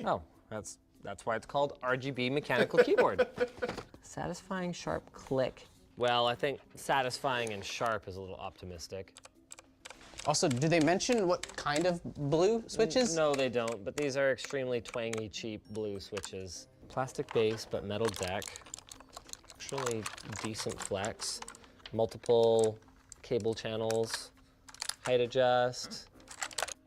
Oh, that's why it's called RGB mechanical keyboard. Satisfying sharp click. Well, I think satisfying and sharp is a little optimistic. Also, do they mention what kind of blue switches? No, they don't, but these are extremely twangy, cheap blue switches. Plastic base, but metal deck. Actually decent flex. Multiple cable channels, height adjust.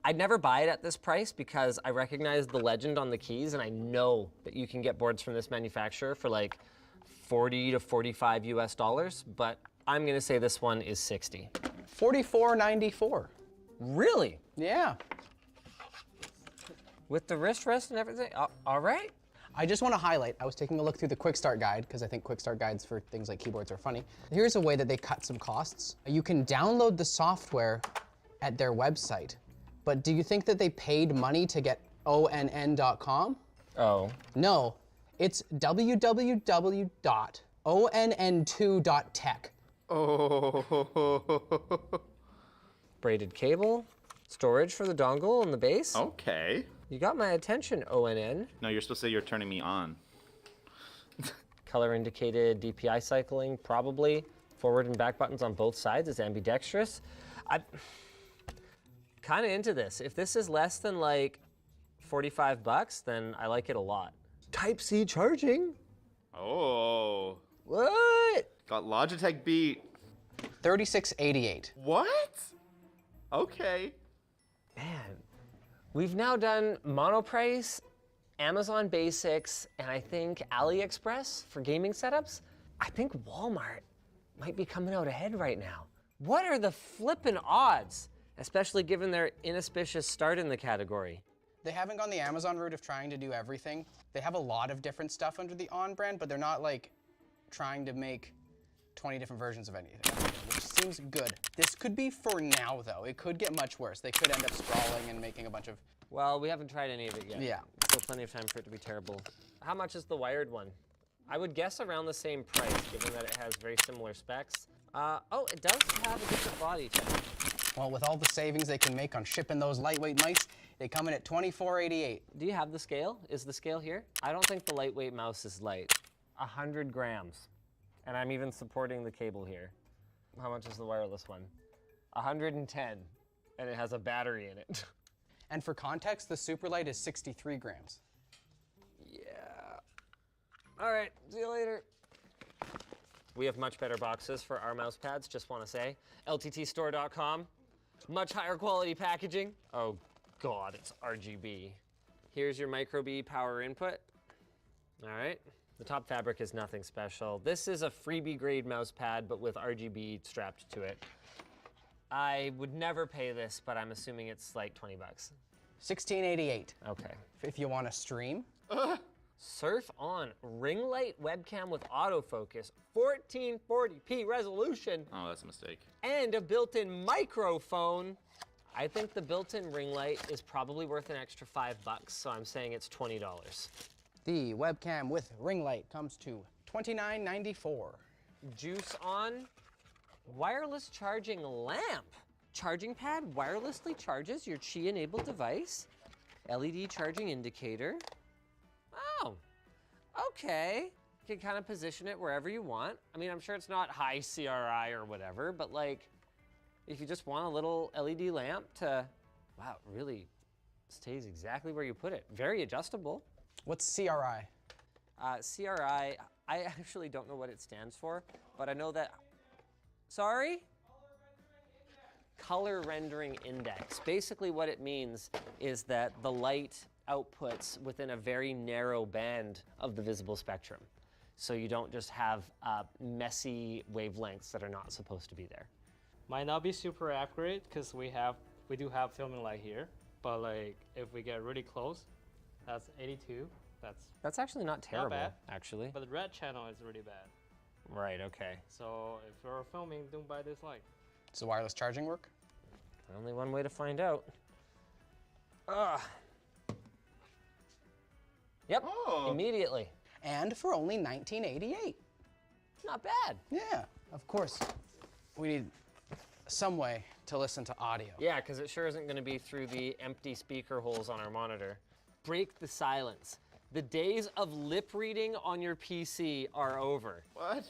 I'd never buy it at this price because I recognize the legend on the keys and I know that you can get boards from this manufacturer for like 40 to 45 US dollars, but I'm gonna say this one is 60. $44.94. Really? Yeah. With the wrist rest and everything? All right. I just want to highlight, I was taking a look through the quick start guide because I think quick start guides for things like keyboards are funny. Here's a way that they cut some costs. You can download the software at their website, but do you think that they paid money to get onn.com? Oh. No, it's www.onn2.tech. Oh. Braided cable, storage for the dongle and the base. Okay. You got my attention, ONN. No, you're supposed to say you're turning me on. Color indicated DPI cycling, probably. Forward and back buttons on both sides is ambidextrous. I'm kind of into this. If this is less than like 45 bucks, then I like it a lot. Type-C charging. Oh. What? Got Logitech beat. $36.88. What? Okay. Man, we've now done Monoprice, Amazon Basics, and I think AliExpress for gaming setups. I think Walmart might be coming out ahead right now. What are the flippin' odds? Especially given their inauspicious start in the category. They haven't gone the Amazon route of trying to do everything. They have a lot of different stuff under the On brand, but they're not like trying to make 20 different versions of anything, which seems good. This could be for now though. It could get much worse. They could end up sprawling and making a bunch of... Well, we haven't tried any of it yet. Yeah. Still plenty of time for it to be terrible. How much is the wired one? I would guess around the same price, given that it has very similar specs. Oh, it does have a different body type. Well, with all the savings they can make on shipping those lightweight mice, they come in at $24.88. Do you have the scale? Is the scale here? I don't think the lightweight mouse is light. 100 grams. And I'm even supporting the cable here. How much is the wireless one? 110, and it has a battery in it. And for context, the Superlight is 63 grams. Yeah. All right, see you later. We have much better boxes for our mouse pads, just want to say. LTTstore.com. Much higher quality packaging. Oh God, it's RGB. Here's your micro B power input. All right. The top fabric is nothing special. This is a freebie grade mouse pad, but with RGB strapped to it. I would never pay this, but I'm assuming it's like 20 bucks. $16.88. Okay. If you want to stream. Surf on ring light webcam with autofocus, 1440p resolution. Oh, that's a mistake. And a built-in microphone. I think the built-in ring light is probably worth an extra $5, so I'm saying it's $20. The webcam with ring light comes to $29.94. Juice on, wireless charging lamp. Charging pad wirelessly charges your Qi-enabled device. LED charging indicator. Oh, okay. You can kind of position it wherever you want. I mean, I'm sure it's not high CRI or whatever, but like, if you just want a little LED lamp to, wow, it really stays exactly where you put it. Very adjustable. What's CRI? CRI, I actually don't know what it stands for, but I know that, sorry? Color rendering index. Basically what it means is that the light outputs within a very narrow band of the visible spectrum. So you don't just have messy wavelengths that are not supposed to be there. Might not be super accurate because we do have filming light here, but like if we get really close, that's 82. That's actually not terrible, bad, actually. But the red channel is really bad. Right, okay. So if you're filming, don't buy this light. Does the wireless charging work? Only one way to find out. Ugh. Yep, immediately. And for only $19.88. Not bad. Yeah, of course. We need some way to listen to audio. Yeah, because it sure isn't going to be through the empty speaker holes on our monitor. break the silence. The days of lip reading on your PC are over. What?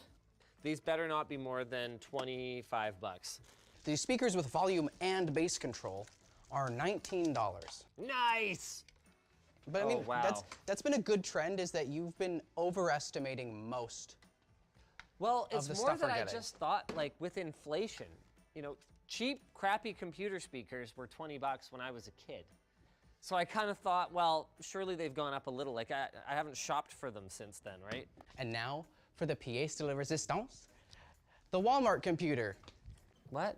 These better not be more than 25 bucks. The speakers with volume and bass control are $19. Nice! But I Oh, mean, wow. that's been a good trend, is that you've been overestimating most. Well, Of it's the more stuff that we're I getting. just thought, like, with inflation, you know, cheap, crappy computer speakers were 20 bucks when I was a kid. So I kind of thought, well, surely they've gone up a little. Like, I haven't shopped for them since then, right? And now, for the pièce de la résistance, the Walmart computer. What?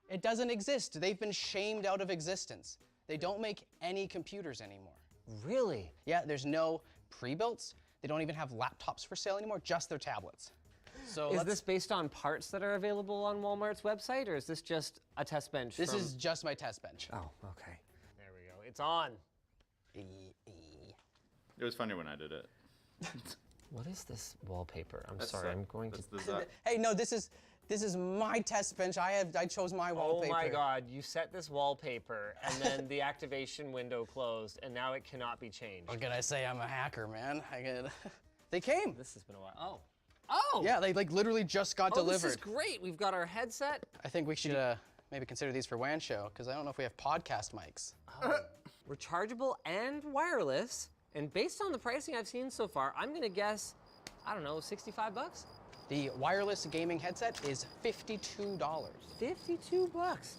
It doesn't exist. They've been shamed out of existence. They don't make any computers anymore. Really? Yeah, there's no pre-builts. They don't even have laptops for sale anymore, just their tablets. So Is this based on parts that are available on Walmart's website, or is this just a test bench? This from... is just my test bench. Oh, okay. There we go. It's on. It was funnier when I did it. What is this wallpaper? I'm That's sorry. the- I'm going to. that's the Hey, no, this is my test bench. I chose my Oh wallpaper. my God! You set this wallpaper, and then the activation window closed, and now it cannot be changed. What can I say? I'm a hacker, man. They came. This has been a while. Oh. Oh. Yeah, they like literally just got Oh, delivered. this is great. We've got our headset. I think we should maybe consider these for WAN show, because I don't know if we have podcast mics. Rechargeable and wireless. And based on the pricing I've seen so far, I'm gonna guess, I don't know, 65 bucks? The wireless gaming headset is $52. 52 bucks.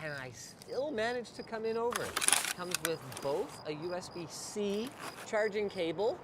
And I still managed to come in over it. Comes with both a USB-C charging cable.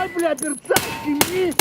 Ой, бля, перцовки мне!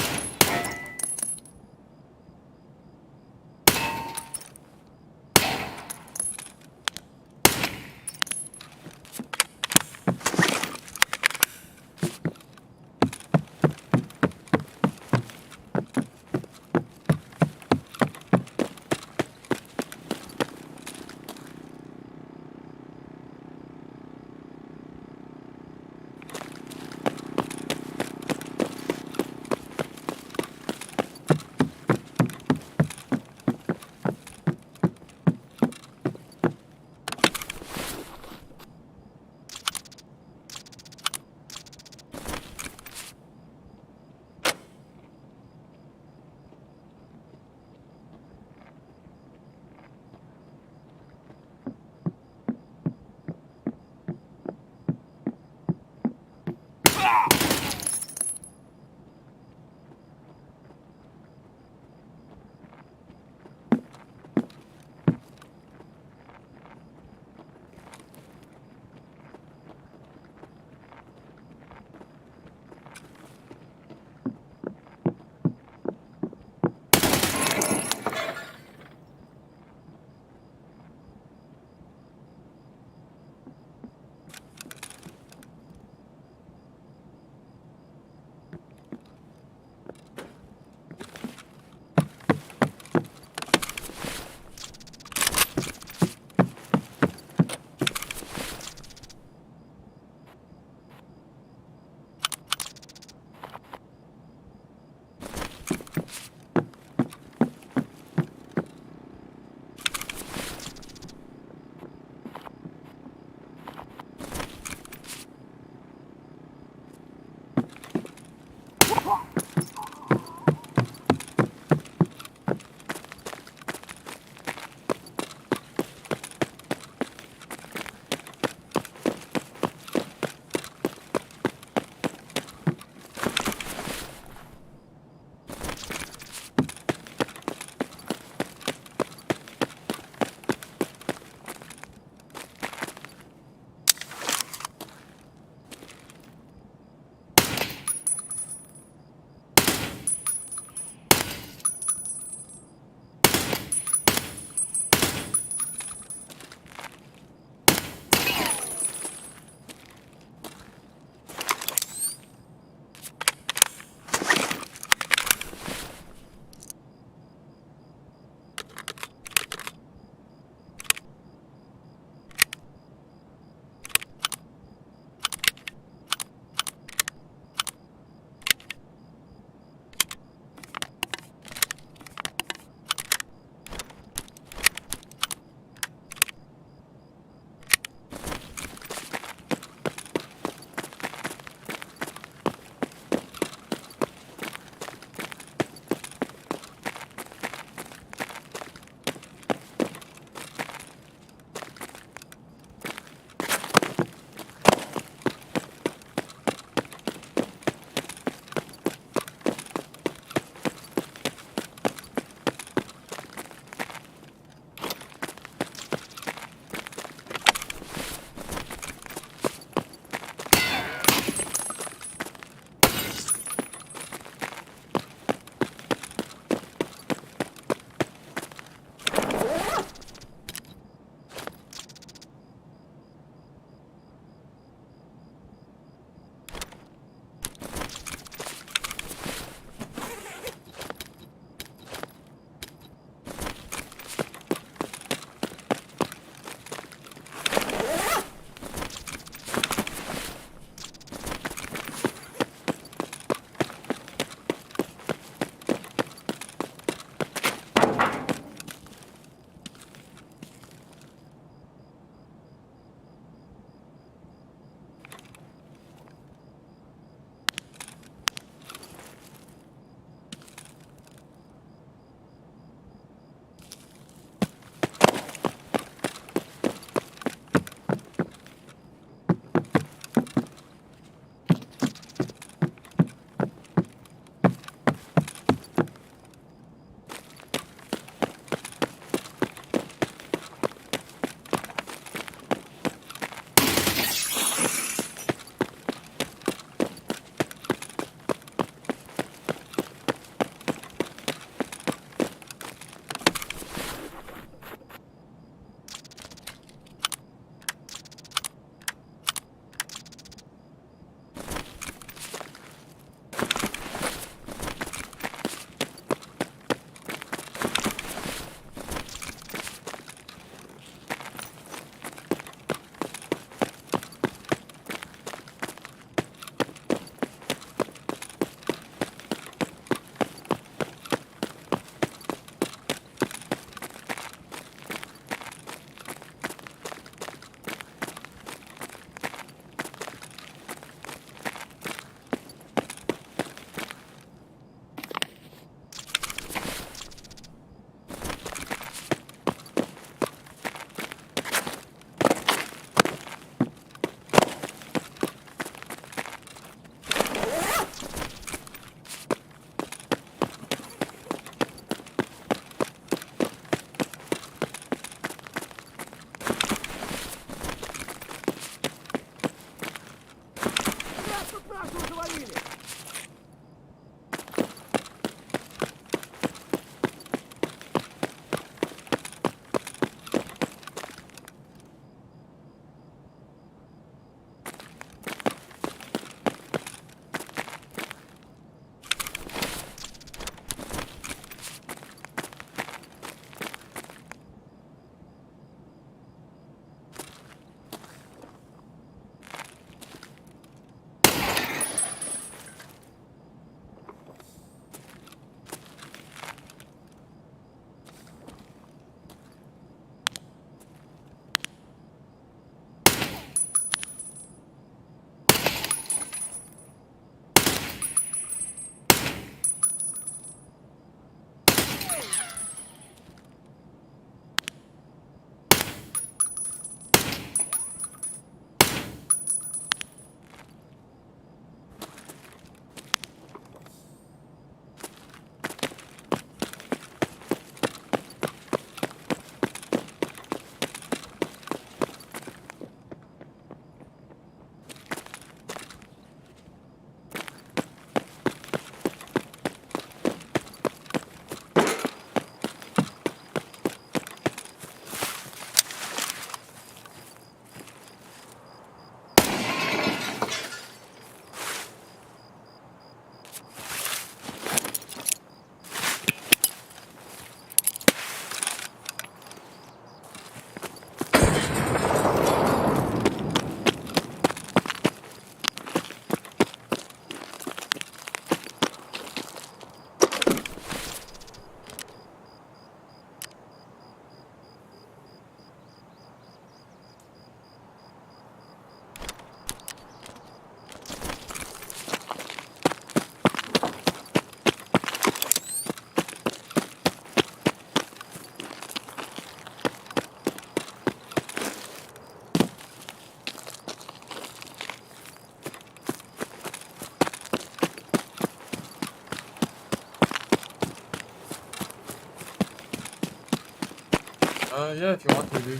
Yeah, if you want to, dude.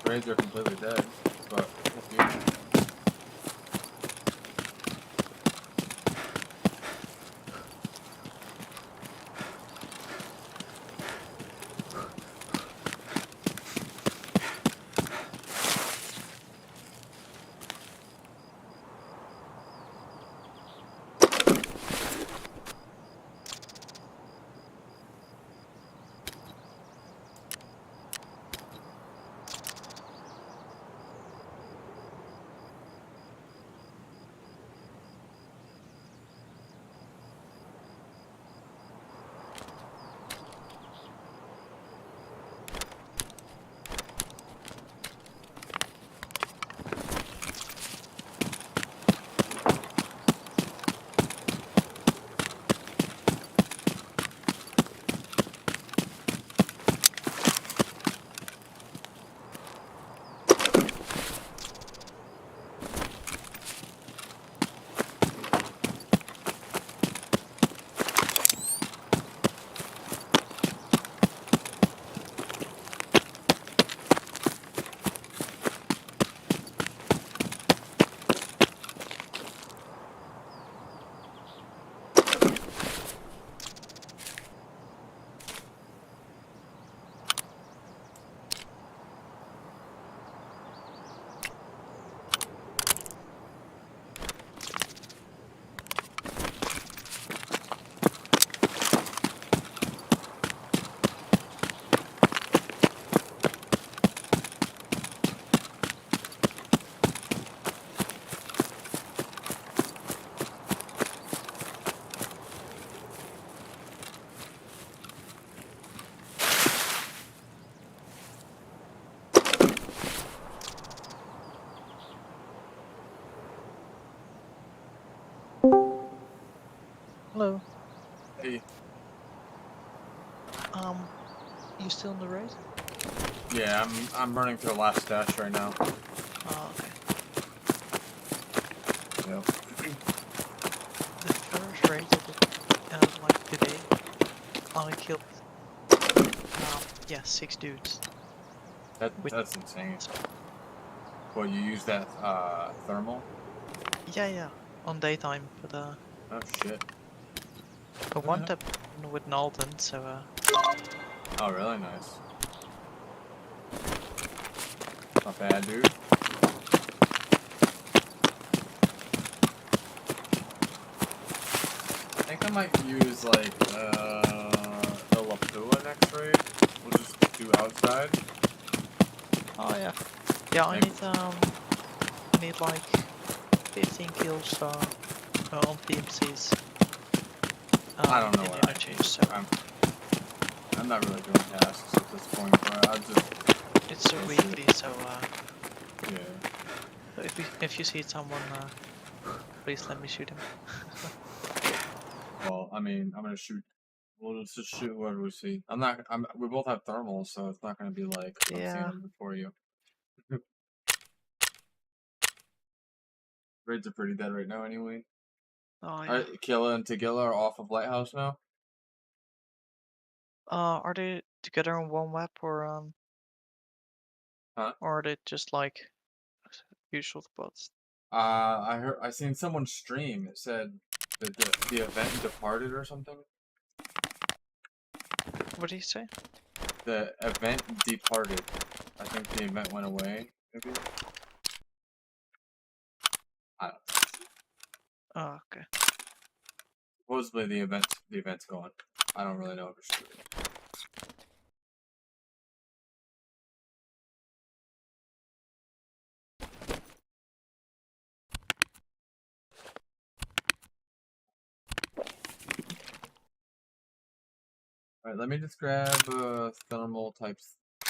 Raids are completely dead, but if you... Hello. Hey, You still in the raid? yeah, I'm running to the last stash right now. Oh, okay. Yep. The first raid I did, like today, I killed, yeah, 6 dudes. With, That's insane. Well, you use that thermal? yeah, on daytime, but Oh shit. I won that with Nalden, so Oh, really nice. Not bad, dude. I think I might use like the Lapua next raid. We'll just do outside. oh yeah. Yeah, I Maybe. need like 15 kills on PMCs. I don't know in what I interchange, need. so I'm not really doing tasks at this point, but I'll just it's a go weekly, shoot. so Yeah. if you see someone, please let me shoot him. Well, I mean, I'm gonna shoot. We'll just shoot whoever we see. We both have thermals, so it's not gonna be like I'm seeing Yeah. them before you. Raids are pretty dead right now, anyway. Oh yeah. Alright, Killa and Tagilla are off of Lighthouse now. Are they together on one map Huh? or are they just like usual spots? I seen someone stream. It said that the event departed or something. What do you say? The event departed. I think the event went away. Maybe. I don't know. Oh, okay. Supposedly the event's gone. I don't really know if it's true. Alright, let me just grab a thermal type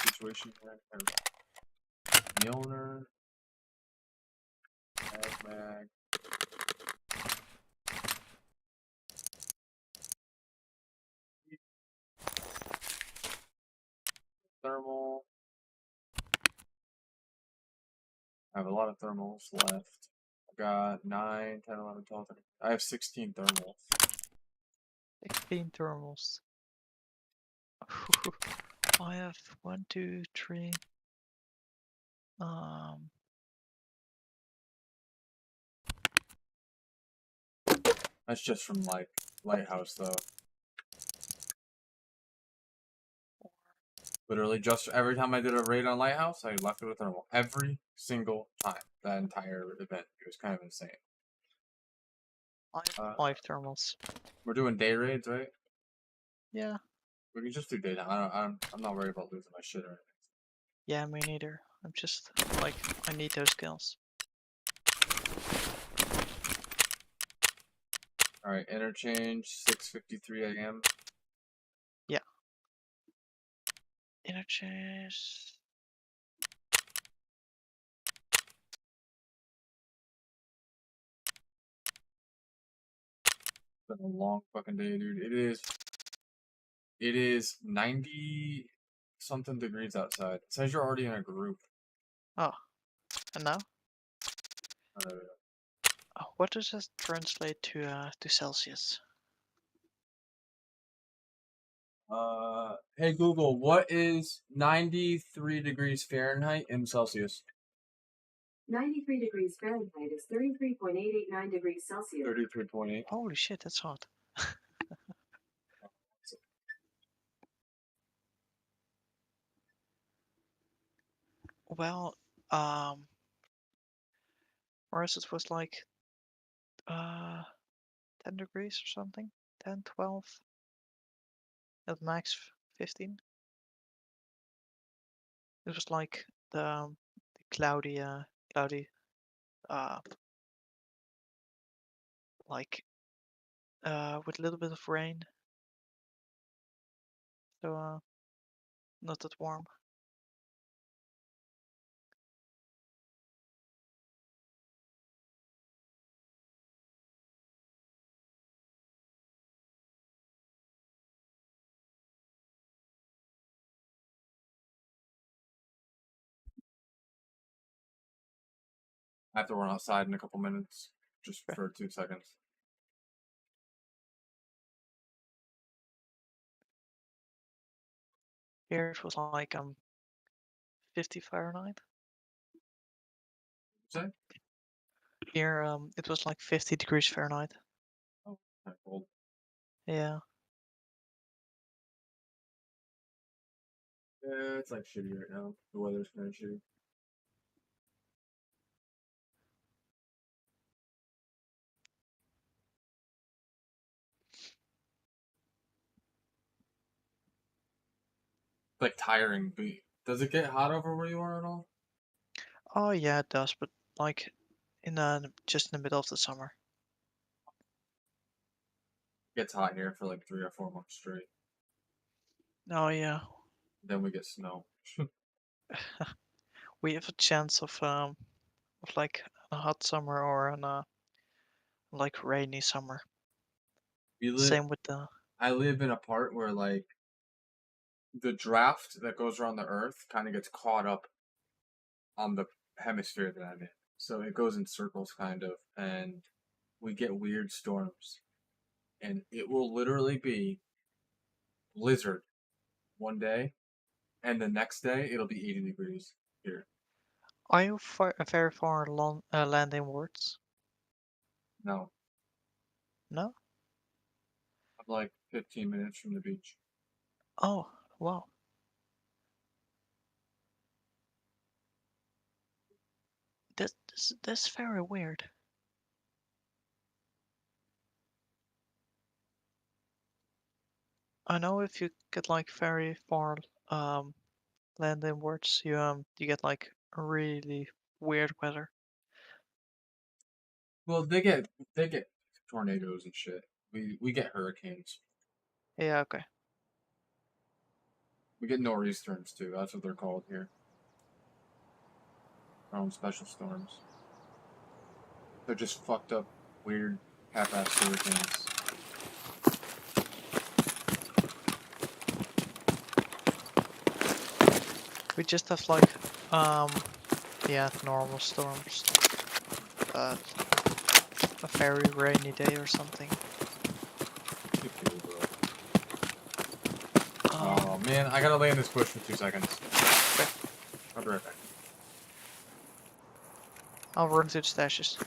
situation here. Mjolnir. Mag. Thermal. I have a lot of thermals left. I got 9, 10, 11, 12, 13. I have 16 thermals. 16 thermals. I have 1, 2, 3. That's just from like Lighthouse though. Literally, just every time I did a raid on Lighthouse, I left it with thermal. Every single time. That entire event. It was kind of insane. I have 5 thermals. We're doing day raids, right? Yeah. We can just do daytime. I'm not worried about losing my shit or anything. Yeah, me neither. I'm just like, I need those kills. Alright, interchange, 6:53 a.m. Yeah. Interchange. It's been a long fucking day, dude. It is 90 something degrees outside. It says you're already in a group. Oh. And now? Uh, Oh, what does this translate to Celsius? Hey Google, what is 93 degrees Fahrenheit in Celsius? 93 degrees Fahrenheit is 33.889 degrees Celsius. 33.8. Holy shit, that's hot. Well, whereas it was like 10 degrees or something, 10, 12, at max 15. It was like the cloudy, like with a little bit of rain, so not that warm. I have to run outside in a couple minutes, just Okay. for 2 seconds. Here it was like 50 Fahrenheit. Say? Here it was like 50 degrees Fahrenheit. Oh, kind of cold. Yeah. Yeah, it's like shitty right now. The weather's kind of shitty. Like tiring, but does it get hot over where you are at all? Oh yeah, it does, but like in just in the middle of the summer. It gets hot here for like 3 or 4 months straight. Oh yeah. Then we get snow. We have a chance of like a hot summer or an like rainy summer. Same with the I live in a part where like the draft that goes around the Earth kind of gets caught up on the hemisphere that I'm in. So it goes in circles, kind of, and we get weird storms. And it will literally be blizzard one day, and the next day it'll be 80 degrees here. Are you very far landinwards? No, No? I'm like 15 minutes from the beach. Oh, wow. That's very weird. I know if you get like very far landinwards, you get like really weird weather. Well, they get tornadoes and shit. We get hurricanes. Yeah, okay. We get nor'easters too. That's what they're called here. Our own special storms. They're just fucked up, weird, half-assed hurricanes. We just have like yeah, normal storms. A very rainy day or something. Okay, bro. Man, I gotta lay in this bush for 2 seconds. I'll be right back. I'll run to the stashes.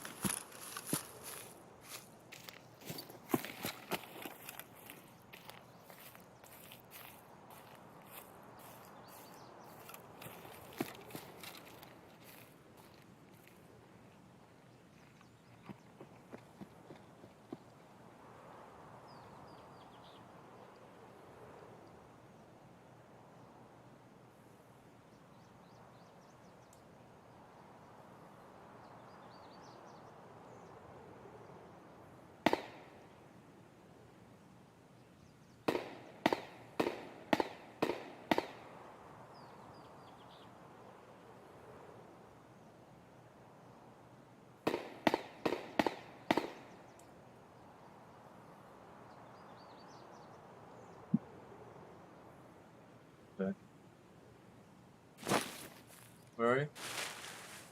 Where are you?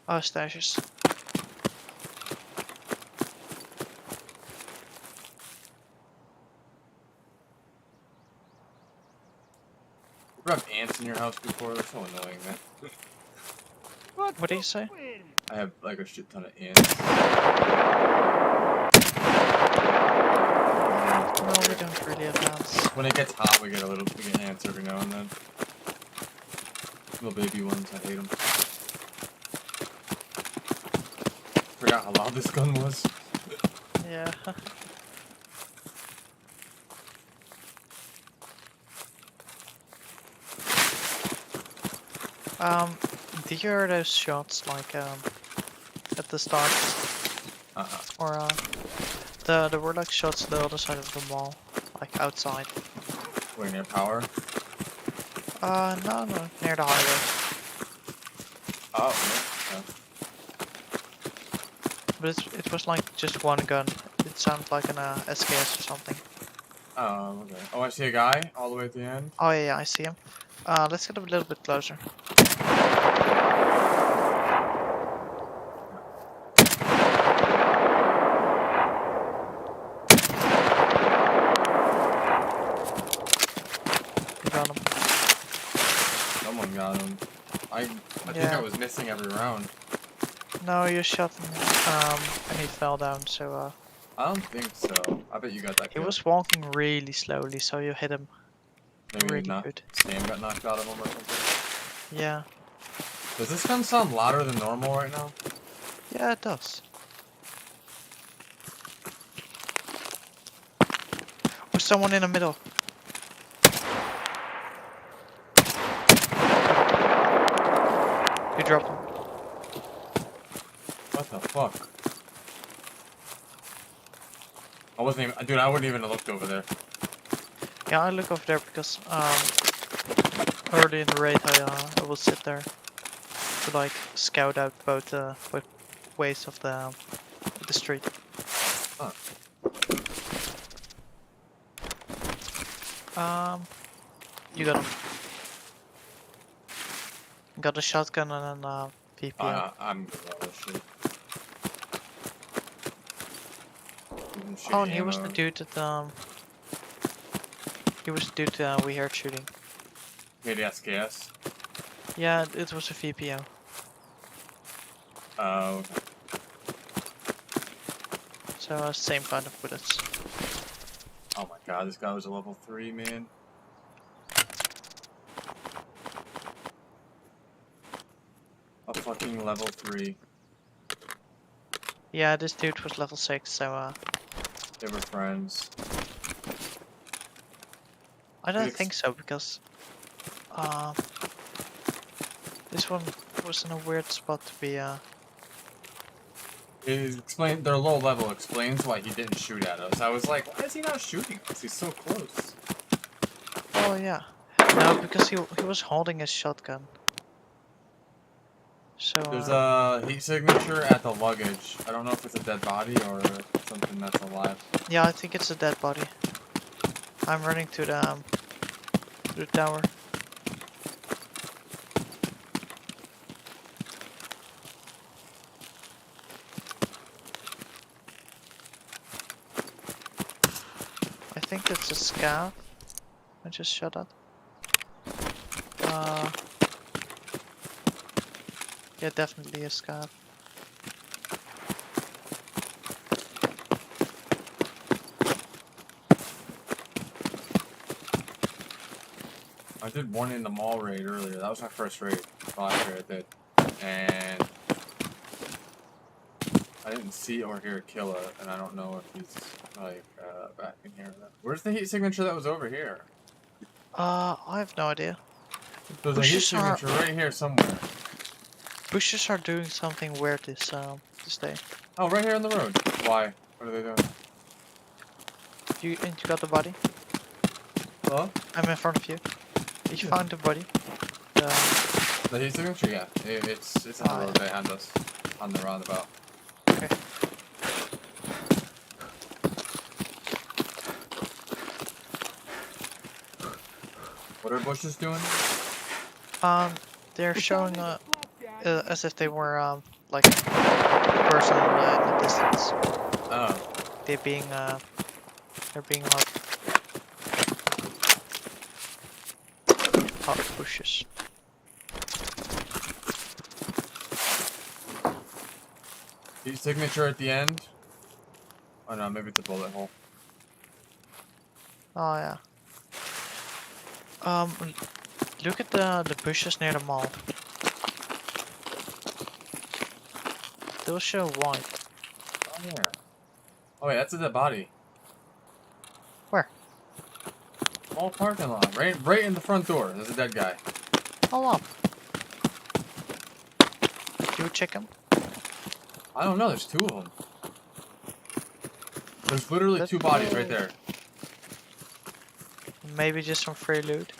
Oh, stashes. You ever have ants in your house before? They're so annoying, man. What do you say? I have like a shit ton of ants. No, we don't really have ants. When it gets hot, we get ants every now and then. Little baby ones, I hate them. Forgot how loud this gun was. Yeah. Did you hear those shots like at the start? Or there were like shots the other side of the mall, like outside. Where near power? No, near the highway. Oh, yeah. But it was like just one gun. It sounded like an SKS or something. Oh, okay. Oh, I see a guy all the way at the end. Oh yeah, I see him. Let's get a little bit closer. You got him. Someone got him. I think Yeah. I was missing every round. No, you shot him, and he fell down, so I don't think so. I bet you got that he kill. was walking really slowly, so you hit him Maybe really not. good. Sam got knocked out of him or something. Yeah. Does this gun sound louder than normal right now? Yeah, it does. There's someone in the middle. You dropped him. What the fuck? I wasn't even, dude, I wouldn't even have looked over there. Yeah, I look over there because early in the raid I will sit there to like scout out both ways of the street. Huh. You got him. Got a shotgun and a PPO. I'm good at this shit. Even Oh, shitty and he was ammo. the dude that he was the dude we heard shooting. Maybe SKS. Yeah, it was a VPO. Oh, okay. So same kind of bullets. Oh my god, this guy was a level 3, man. A fucking level 3. Yeah, this dude was level 6, so They were friends. I don't Ex- think so because this one was in a weird spot to be Their low level explains why he didn't shoot at us. I was like, why is he not shooting us? He's so close. Oh yeah. No, because he was holding his shotgun. So There's a heat signature at the luggage. I don't know if it's a dead body or something that's alive. yeah, I think it's a dead body. I'm running to the tower. I think it's a scav. I just shot at. Yeah, definitely a scav. I did one in the mall raid earlier. That was my first raid. Last raid I did. And I didn't see or hear a killer, and I don't know if he's like back in here. Where's the heat signature that was over here? I have no idea. There's a heat Bushes are signature right here somewhere. bushes are doing something weird this day. Oh, right here on the road. Why? What are they doing? You got the body? Hello? I'm in front of you. Did you Yeah. find the body? The heat signature? Yeah. It's on the road behind us. On the roundabout. Okay. What are bushes doing? They're showing as if they were like a person in the distance. Oh. They're being hot bushes. Heat signature at the end? Oh no, maybe it's a bullet hole. Oh yeah. Look at the bushes near the mall. They'll show white. Oh yeah. Oh wait, that's a dead body. Where? Mall parking lot. Right in the front door. There's a dead guy. Hold up. You check him? I don't know, there's two of them. There's literally Let's two bodies go. right there. Maybe just some free loot.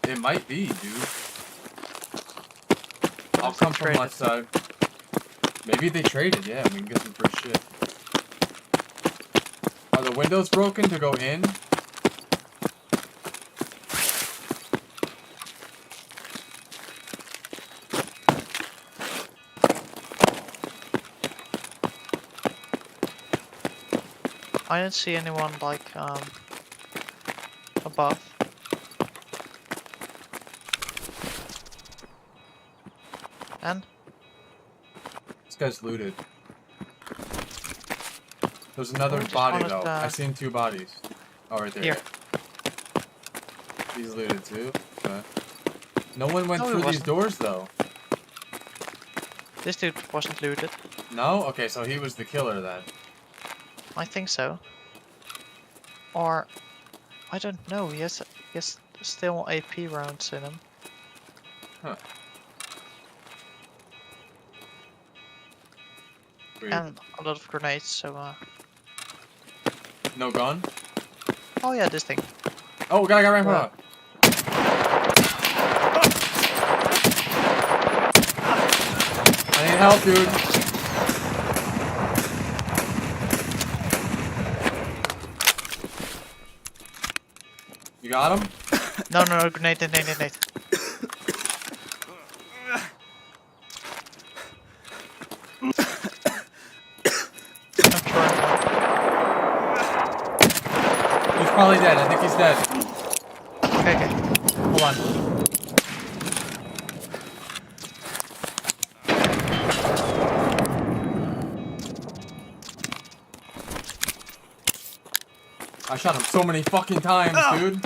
It might be, dude. I'll If they come from traded. left side. Maybe they traded, yeah, we can get some free shit. Are the windows broken to go in? I didn't see anyone like above. And This guy's looted. There's another we just body wanted, though. I seen two bodies. Oh, right there. Here. He's looted too. Okay. No one went No, he through these wasn't. doors though. This dude wasn't looted. No? Okay, so he was the killer then. I think so. Or I don't know. He has still AP rounds in him. Huh. Weird. And a lot of grenades, so No gun? oh yeah, this thing. Oh, guy got right in Wow. front. I need help, dude. You got him? No, grenade. I'm trying. He's probably dead. I think he's dead. Okay. Hold on. I shot him so many fucking times, dude.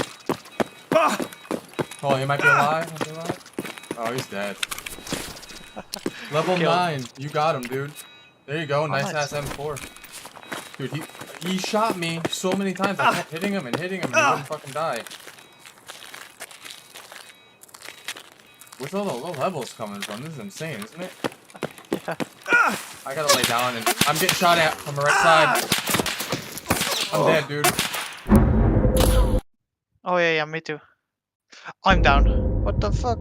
Oh, he might be alive. Might be alive. Oh, he's dead. Level Killed. 9. You got him, dude. There you go. Nice nice. ass M4. Dude, he shot me so many times. I kept hitting him and he wouldn't fucking die. Where's all the low levels coming from? This is insane, isn't it? Yeah. I gotta lay down and I'm getting shot at from the right side. I'm dead, dude. Oh yeah, me too. I'm down. What the fuck?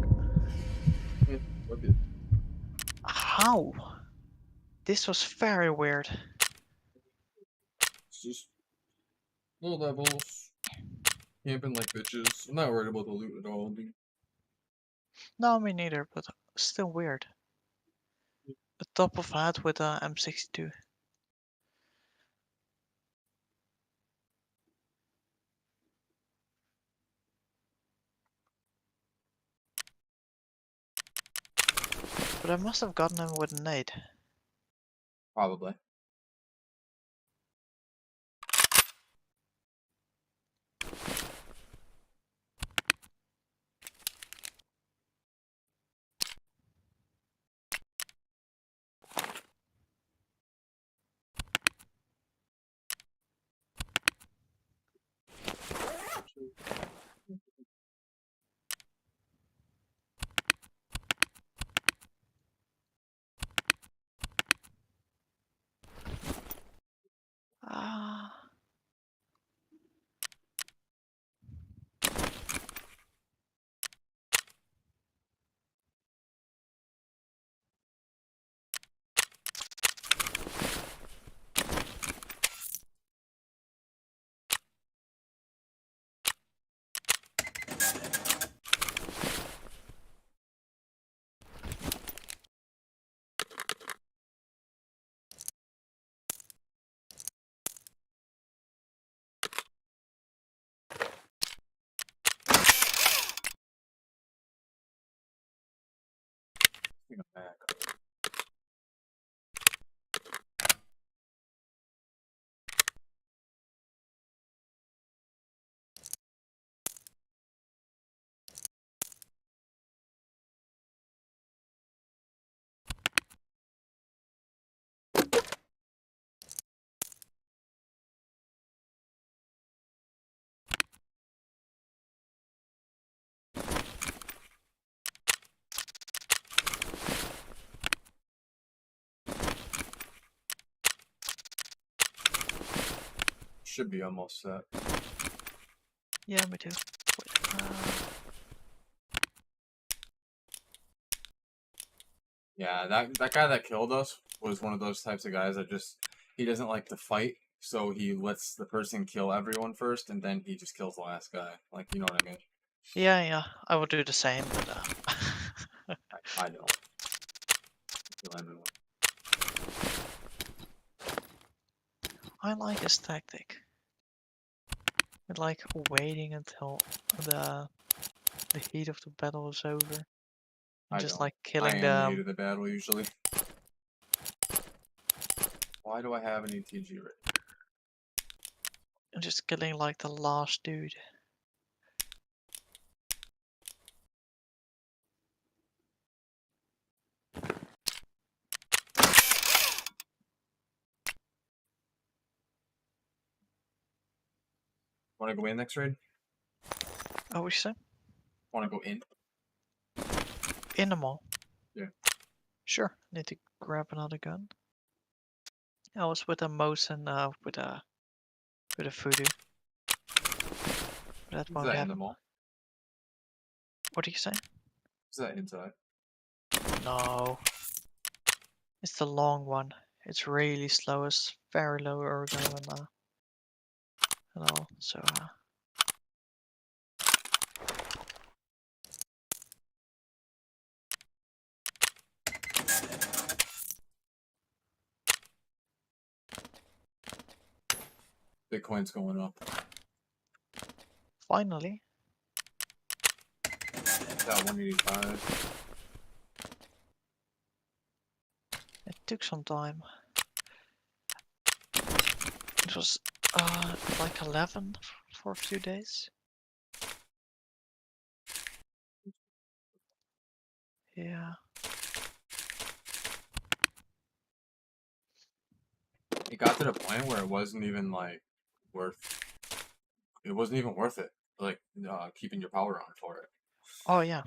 How? This was very weird. It's just low levels. Camping like bitches. I'm not worried about the loot at all, dude. No, me neither, but still weird. A top of hat with a M62. But I must have gotten him with a nade. Probably. Ah. I think I'm back. Should be almost set. Yeah, me too. Wait, Yeah, that guy that killed us was one of those types of guys that just he doesn't like to fight, so he lets the person kill everyone first, and then he just kills the last guy. Like, you know what I mean? yeah, I would do the same, but I don't kill everyone. I like his tactic. I like waiting until the heat of the battle is over. And I just don't. like I killing am them. the heat of the battle usually. Why do I have an ETG right? And just killing like the last dude. Want to go in next raid? Oh, what you say? Want to go in? In the mall? Yeah. Sure. Need to grab another gun. I was with a Mose and with a voodoo. That Is won't that in the happen. mall? What do you say? Is that inside? No. It's the long one. It's really slow. It's very low ergo and all. So Bitcoin's going up. finally. That 185. It took some time. It was like 11 for a few days. Yeah. It got to the point where it wasn't even like worth. It wasn't even worth it. Like keeping your power on for it. Oh yeah.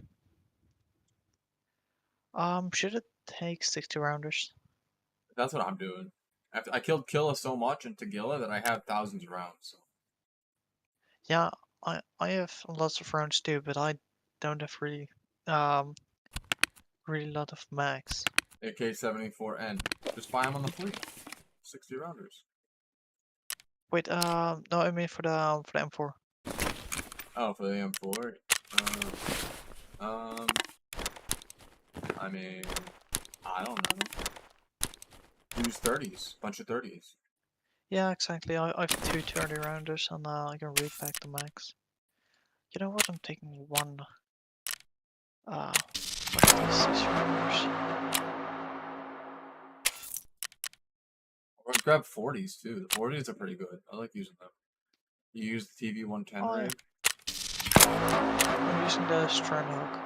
Should it take 60 rounders? That's what I'm doing. I killed Killa so much in Tagilla that I have thousands of rounds. So. Yeah, I have lots of rounds too, but I don't have really lot of max. AK-74N. Just buy them on the fleet. 60 rounders. Wait, no, I mean for the M4. Oh, for the M4. I mean, I don't know. Use 30s. Bunch of 30s. Yeah, exactly. I have two 30 rounders and I can repack the max. You know what? I'm taking one 6 rounders. grab 40s too. The 40s are pretty good. I like using them. You use the TV 110 Oh, yeah. rig. I'm using the Sternhawk.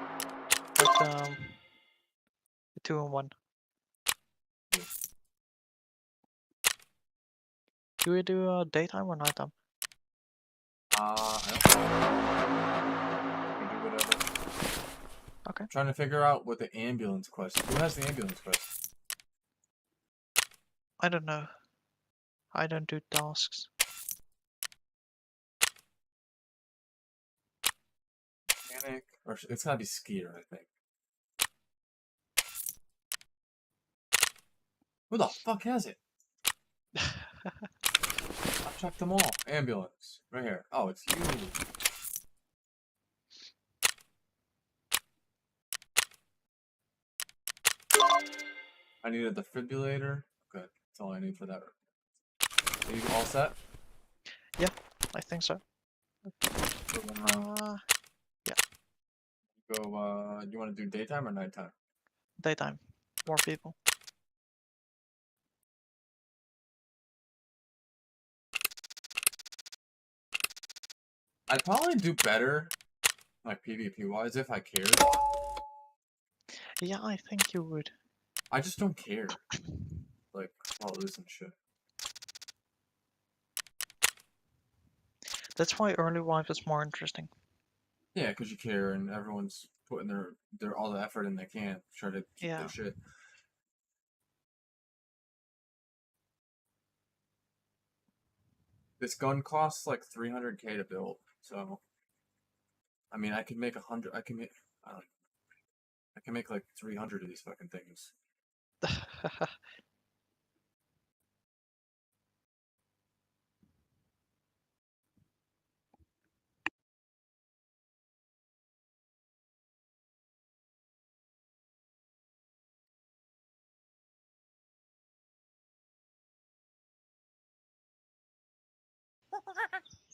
Like the 2-in-1. Do we do daytime or nighttime? I don't know. You do whatever. Okay. I'm trying to figure out what the ambulance quest. Who has the ambulance quest? I don't know. I don't do tasks. Mechanic, or it's gotta be skier, I think. Who the fuck has it? I checked them all. Ambulance. Right here. Oh, it's you. I need a defibrillator. Good. That's all I need for that. Are you all set? I think so. So then, Yeah, go, you want to do daytime or nighttime? daytime. More people. I'd probably do better, like PvP-wise, if I cared. Yeah, I think you would. I just don't care. Like, all this and shit. That's why early wife is more interesting. Yeah, because you care and everyone's putting their all the effort in they can to try to keep Yeah. their shit. This gun costs like 300k to build, so I mean I could make 100. I can make I can make like 300 of these fucking things.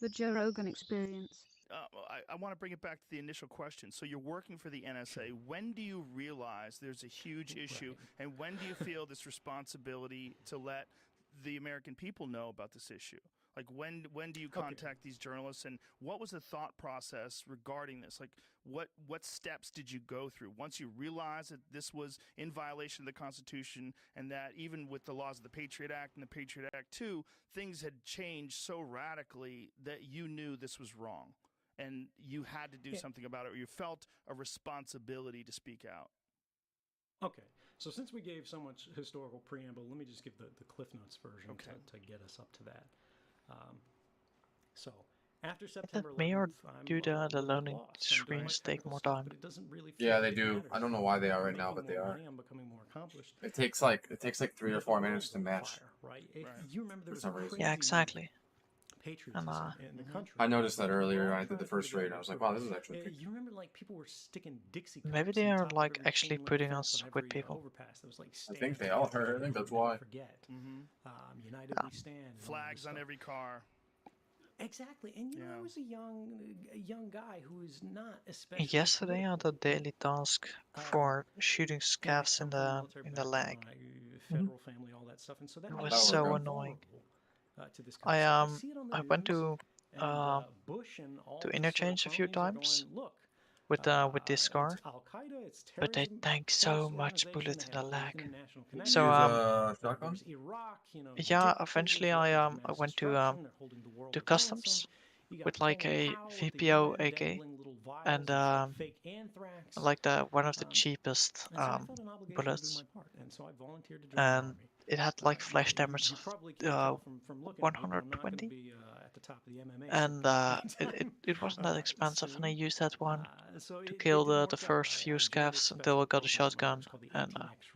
The Joe Rogan Experience. Well, I want to bring it back to the initial question. So you're working for the NSA. When do you realize there's a huge issue, and when do you feel this responsibility to let the American people know about this issue? Like when do you contact these journalists, and what was the thought process regarding this? Like what steps did you go through once you realized that this was in violation of the Constitution, and that even with the laws of the Patriot Act and the Patriot Act 2, things had changed so radically that you knew this was wrong and you had to do something about it, or you felt a responsibility to speak out? Okay, so since we gave so much historical preamble, let me just give the Cliff Notes version to get us up to that. So after September 11th, Me or I'm do a the little bit loading lost. I'm doing screens my take technical more stuff, time? but it doesn't really Yeah, feel they like it do. matters. I don't know why they are right I'm now, making but they more are. money, I'm becoming more accomplished. It takes like 3 or 4 minutes to match. Right? You remember there was some a reason. crazy Yeah, exactly. patriotism in the country. I noticed that We're all earlier. I did trying the to put first raid. together I was a like, sort wow, of- this is actually pretty. You remember like people were sticking Dixie cups Maybe they on are top of like every actually chain link putting fence us on with every, people. overpass. That was like I think they all heard. I think that's why. Forget. United we stand. and all this Flags on stuff. every car. Exactly, and you know, Yeah. I was a young guy who is not especially. Yesterday I had a daily task for shooting And I scavs come in from a the military leg. background, federal family, all that stuff, and so that It made was me so That annoying. vulnerable, to this kind of stuff. I see it on the I went news, to and Bush and all to his sort of interchange a few cronies are times going, look, with this car, it's Al-Qaeda, it's but they terrorism, tank so terrorist much organization, bullet they in the have leg. international You connections. So use shotgun? There's Iraq, you know, yeah, dictators, eventually weapons I of mass went destruction, they're holding the world to against customs them. You got with like Colin a Powell at the VPO UN AK dabbling little vials and of fake anthrax. like the one of the cheapest And so I felt an obligation to do bullets, my part, and so I volunteered to join the and army. it had like flash damage You probably can't tell from looking at me, but I'm not going to 120, be at the top of the MMA and it wasn't that expensive, and I used that one to kill the first few scavs until I got a shotgun, and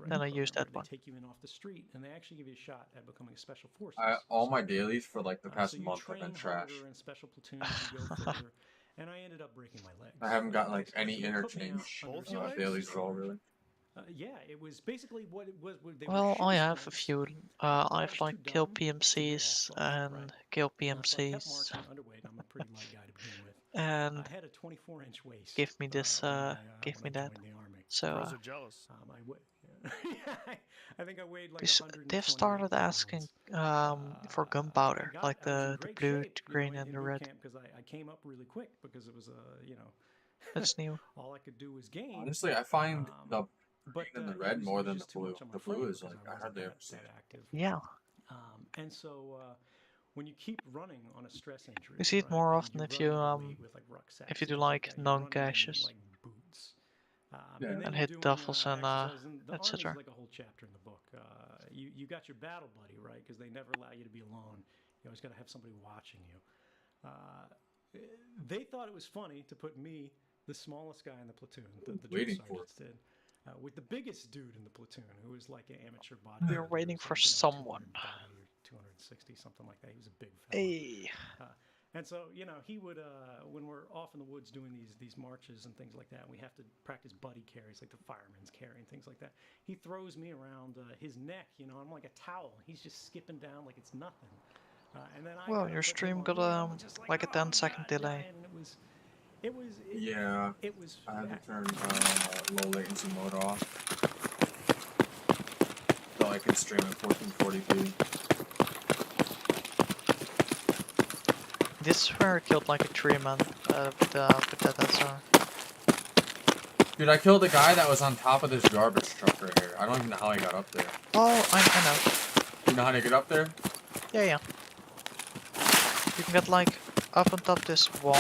then I used that They one. take you in off the street, and they actually give you a shot at becoming a special forces. All my dailies for like the past so you month have train been trash. harder in special platoons, you go further, and I ended up breaking my legs. I haven't got like any They put me out interchange under your legs? dailies at all, really. Yeah, it was basically what it was. They were Well, I shoe have a strings. few. I I've was like too kill dumb to get PMCs off, right? and kill So I kept PMCs, marching underweight. I'm a pretty light guy to begin with. and I had a 24-inch waist. give me this. When I Give me that. joined the army. So Pros are jealous. I think I weighed like they've started asking for gunpowder, like the blue, green, and the red. Because I came up really quick because it was That's new. all I could do was gain. Honestly, I find the But green and the it red was- more it was than the just too blue. much on my The blue frame is because like I I wasn't hardly that- ever see that it. active. Yeah. And so when you keep running on a stress injury, You see it right, more and often you're if you running away with, like, rucksacks if you and do things like that, you're running in, non-caches like boots. Yeah. And then and you're hit doing, duffels and exercises, and the Army's etc. like a whole chapter in the book. You got your battle buddy, right? Because they never allow you to be alone. You always got to have somebody watching you. They thought it was funny to put me, the smallest guy in the platoon, the drill Waiting for sergeants did, with the biggest dude in the platoon, who was like an amateur bodybuilder. We were waiting for someone. 230 or 260, something like that. He was a big fella. Hey. And so, he would, when we're off in the woods doing these marches and things like that, and we have to practice buddy carries, like the fireman's carry and things like that, he throws me around his neck, I'm like a towel. He's just skipping down like it's nothing. And then I Well, gotta your put him stream on got me, and I'm just like a "Oh, 10-second God," delay. and Yeah, it was I had to turn low latency mode off, so I can stream at 1440p. This is where I killed like a 3-man with that SR. Dude, I killed a guy that was on top of this garbage truck right here. I don't even know how he got up there. Oh, I know. You know how to get up there? Yeah. You can get like up on top this wall.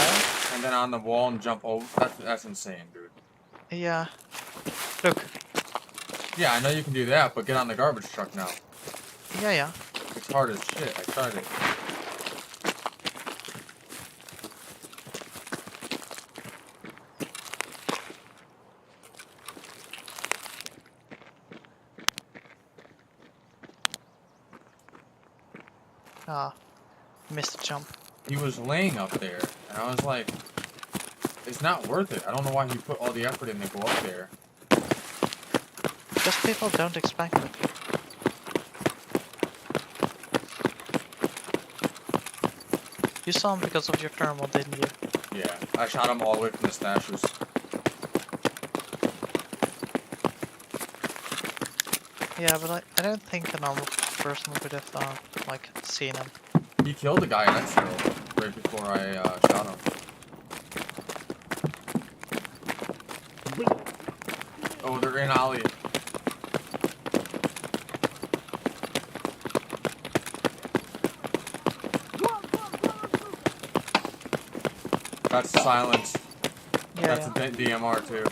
And then on the wall and jump over. That's insane, dude. Yeah. Look. Yeah, I know you can do that, but get on the garbage truck now. Yeah. It's hard as shit. I tried it. Missed the jump. He was laying up there, and I was like, it's not worth it. I don't know why he put all the effort in to go up there. Just people don't expect it. You saw him because of your thermal, didn't you? Yeah, I shot him all the way from the stashes. Yeah, but I don't think a normal person would have like seen him. He killed a guy in exfil right before I shot him. Oh, they're in alley. That's silence. Yeah, That's a DMR too.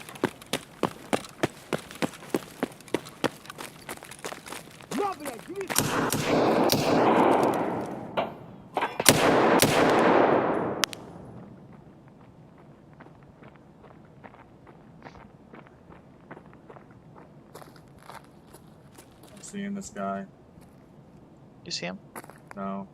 I'm seeing this guy. You see him? No.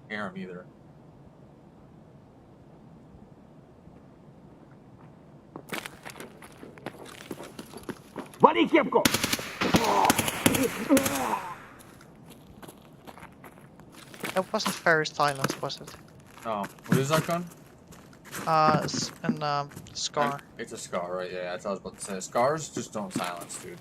Hear him either. Вали кепку! It wasn't very silent, was it? Oh, what is that gun? Scar. It's a Scar, right? Yeah, that's what I was about to say. Scars just don't silence, dude.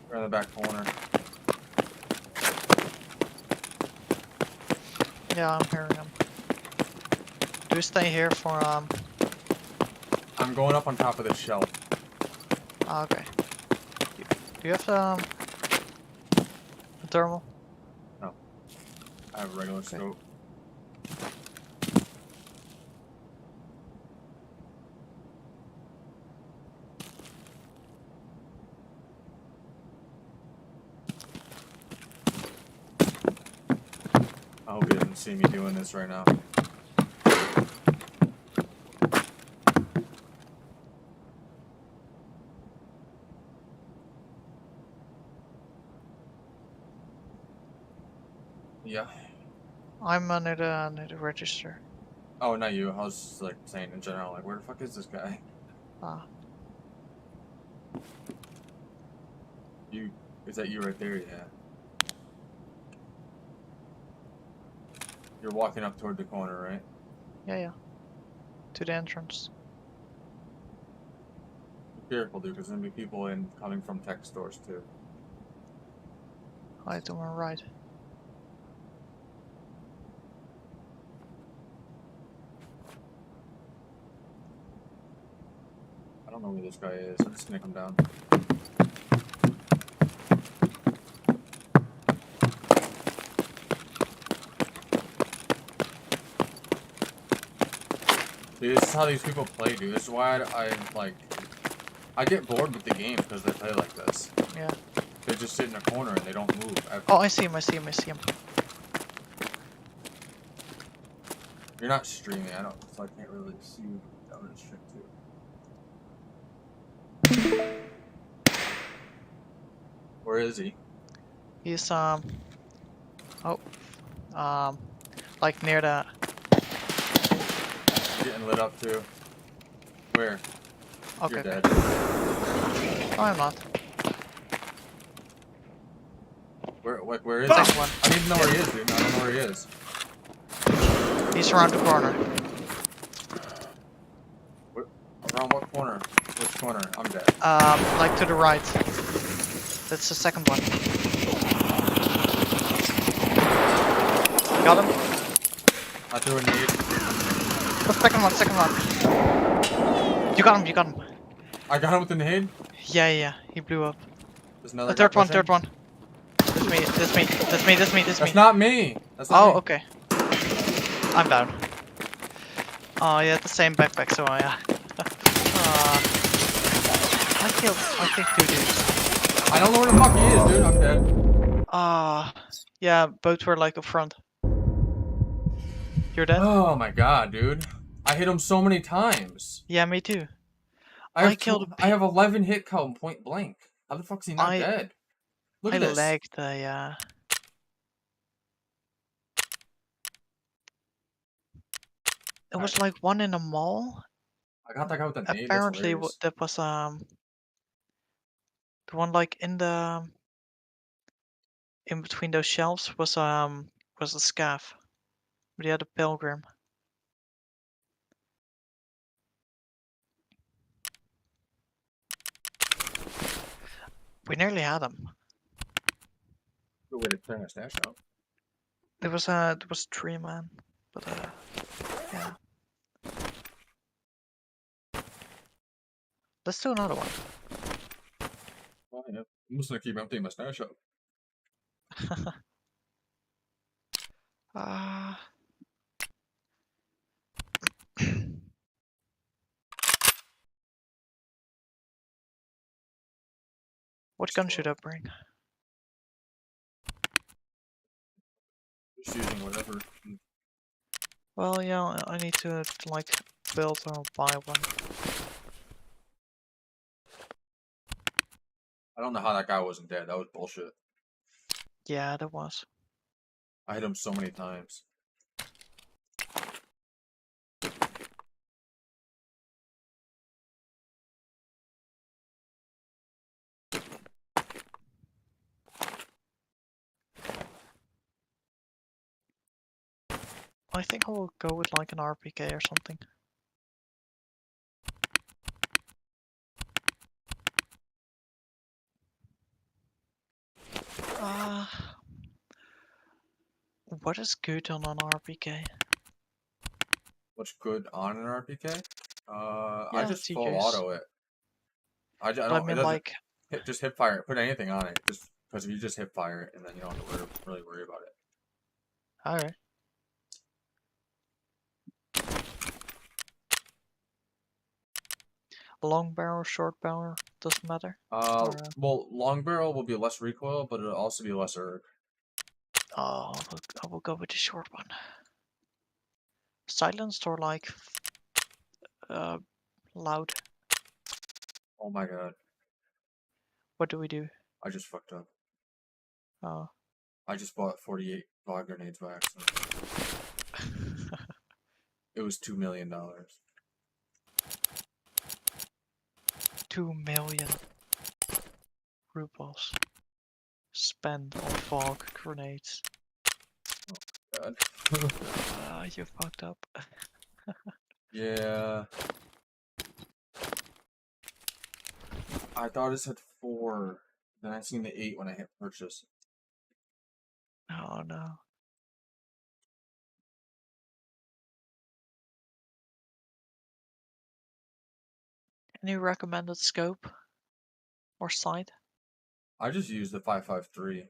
We're in the back corner. Yeah, I'm hearing him. Do we stay here for I'm going up on top of this shelf. Okay. Do you have a thermal? No. I have a regular scope. I hope he doesn't wouldn't see me doing this right now. Yeah. I'm near the register. Oh, not you. I was just, like saying in general, like, where the fuck is this guy? Ah, You is that you right there? Yeah. You're walking up toward the corner, right? yeah. To the entrance. Be careful, dude, because there's gonna be people in coming from tech stores too. I to my right. I don't know where this guy is. I'm just gonna come down. Dude, this is how these people play, dude. This is why I get bored with the game because they play like this. Yeah. They just sit in a corner and they don't move ever. Oh, I see him. You're not streaming, so I can't really see you down this shit too. Where is he? He's like near the. Getting lit up too. Where? Okay. You're dead. No, I'm not. Where is he? Second one. I need to know where he is, dude. I don't know where he is. He's around the corner. Around what corner? Which corner? I'm dead. Like to the right. That's the second one. Got him? I threw a nade. The second one. You got him. I got him with the nade? Yeah. He blew up. There's another The guy third one. That's me. That's not me. That's not Oh, me. okay. I'm down. Oh, yeah, the same backpack, so yeah. I killed, I think, 2 dudes. I don't know where the fuck he is, dude. I'm dead. Yeah, both were like up front. You're dead? Oh my god, dude. I hit him so many times. Yeah, me too. I have 11 hit count point blank. How the fuck's he not dead? Look at this. I lagged the, It was like one in a mall. I got that guy with the nade. Apparently, That's that was the one like in between those shelves was a scav. We had a pilgrim. We nearly had him. Good way to clear my stash out. There was 3 man, but yeah. Let's do another one. Oh yeah, I'm just gonna keep emptying my stash out. What gun should I bring? Just using whatever. Well, yeah, I need to like build or buy one. I don't know how that guy wasn't dead. That was bullshit. Yeah, that was. I hit him so many times. I think I will go with like an RPK or something. What is good on an RPK? What's good on an RPK? Yeah, I just full TJs. auto it. I don't. I mean, like, just hip fire it. Put anything on it. Just because if you just hip fire it, and then you don't have to really worry about it. alright. Long barrel, short barrel, doesn't matter. Well, long barrel will be less recoil, but it'll also be less erg. Oh, I will go with the short one. Silenced or like loud? Oh my god. What do we do? I just fucked up. Oh. I just bought 48 fog grenades by accident. It was $2 million. 2 million rubles spent on fog grenades. God. You fucked up. Yeah. I thought it said 4. Then I seen the 8 when I hit purchase. Oh no. Any recommended scope or sight? I just used the 5.53.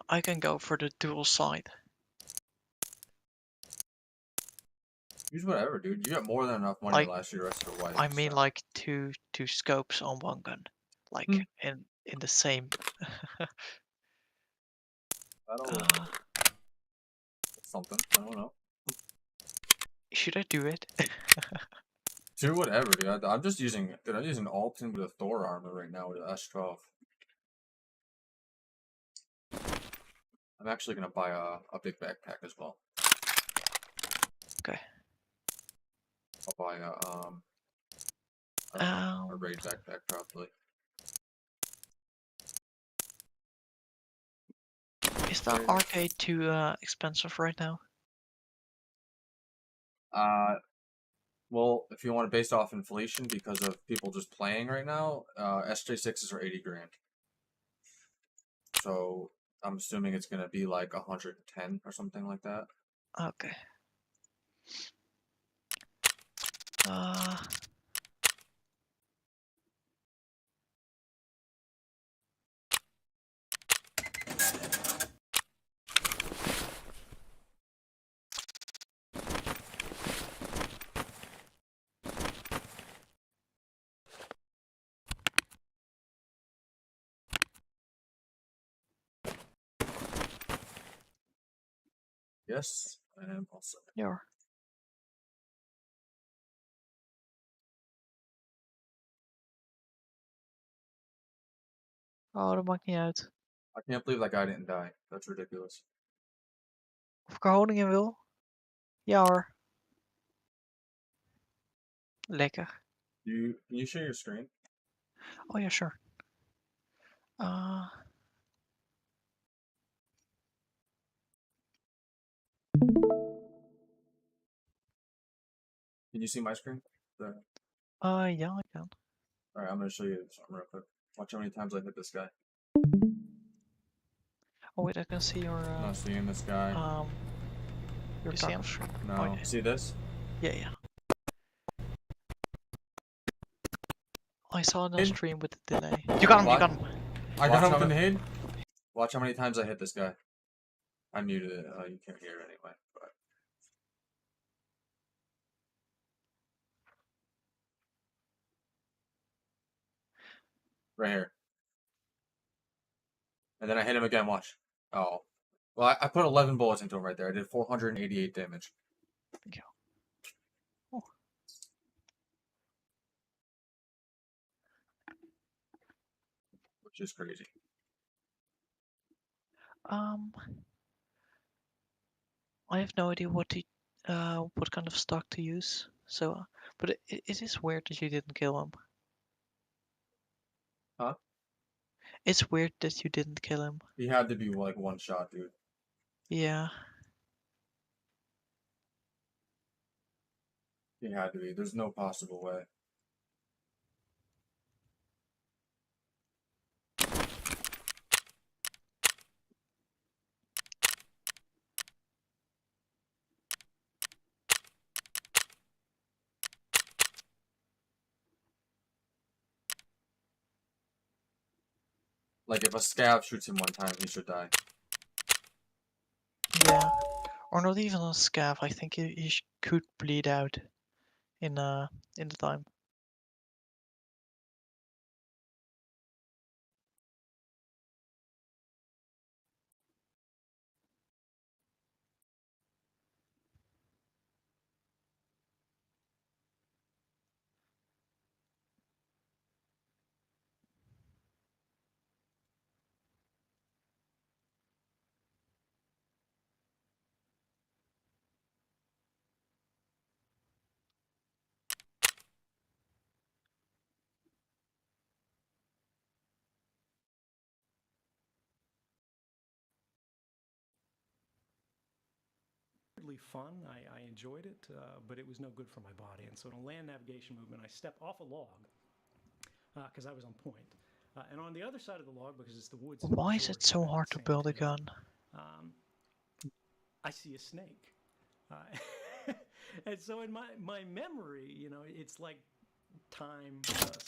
I can go for the dual sight. Use whatever, dude. You got more than enough money Like, to last you the rest of your life. I mean, so. like two scopes on one gun, like in the same. That'll something. I don't know. Should I do it? Do whatever, dude. I'm just using. Dude, I'm using Alton with a Thor armor right now with an S12. I'm actually gonna buy a big backpack as well. Okay. I'll buy a raid backpack probably. Is that arcade too expensive right now? Well, if you want it based off inflation because of people just playing right now, SJ6s are 80 grand. So I'm assuming it's gonna be like 110 or something like that. Okay. Yes, I am also. Yeah. Oh, dat maakt niet uit. I can't believe that guy didn't die. That's ridiculous. Of ik Groningen wil? Ja hoor. Lekker. Can you share your screen? Oh yeah, sure. Can you see my screen? There. Yeah, I can. Alright, I'm gonna show you something real quick. Watch how many times I hit this guy. Oh wait, I can see your. Not seeing this guy. Your Tarkov stream. No. Oh, yeah. See this? Yeah. I saw it on stream with the delay. You got him, you got him. I got him in the head. Watch how many times I hit this guy. I muted it. You can't hear it anyway. But... Right here. And then I hit him again, watch. Oh. Well, I put 11 bullets into him right there. I did 488 damage. Thank you. Oh. Which is crazy. I have no idea what kind of stock to use. So, but it is weird that you didn't kill him. Huh? It's weird that you didn't kill him. He had to be like one shot, dude. Yeah. He had to be. There's no possible way. Like if a scav shoots him one time, he should die. Yeah. Or not even a scav. I think he could bleed out in the time. Fun. I enjoyed it, but it was no good for my body. And so in a land navigation movement, I step off a log because I was on point. And on the other side of the log, because it's the woods. Why is it so hard to build a gun? I see a snake. And so in my memory, you know, it's like time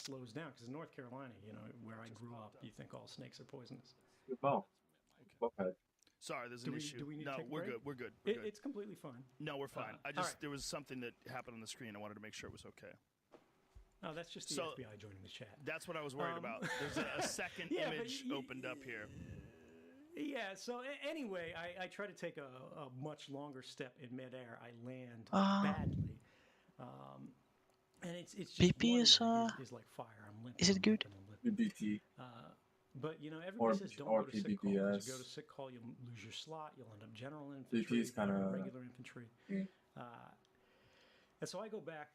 slows down because in North Carolina, you know, where I grew up, you think all snakes are poisonous. Oh. Okay. Sorry, there's an issue. Do we need no, to take a we're break? good. We're good. We're good. It's completely fine. No, we're fine. Right. There was something that happened on the screen. I wanted to make sure it was okay. Oh, that's just the FBI joining the chat. That's what I was worried about. There's a second image opened up here. Yeah, so anyway, I try to take a much longer step in midair. I land badly. And it's just BP is like fire. I'm limping. Is it good? BBT. But you know, everybody says don't or go to sick call. If you go to PBBS. sick call, you'll lose your slot. You'll end up general infantry, BP is kind of regular infantry. And so I go back.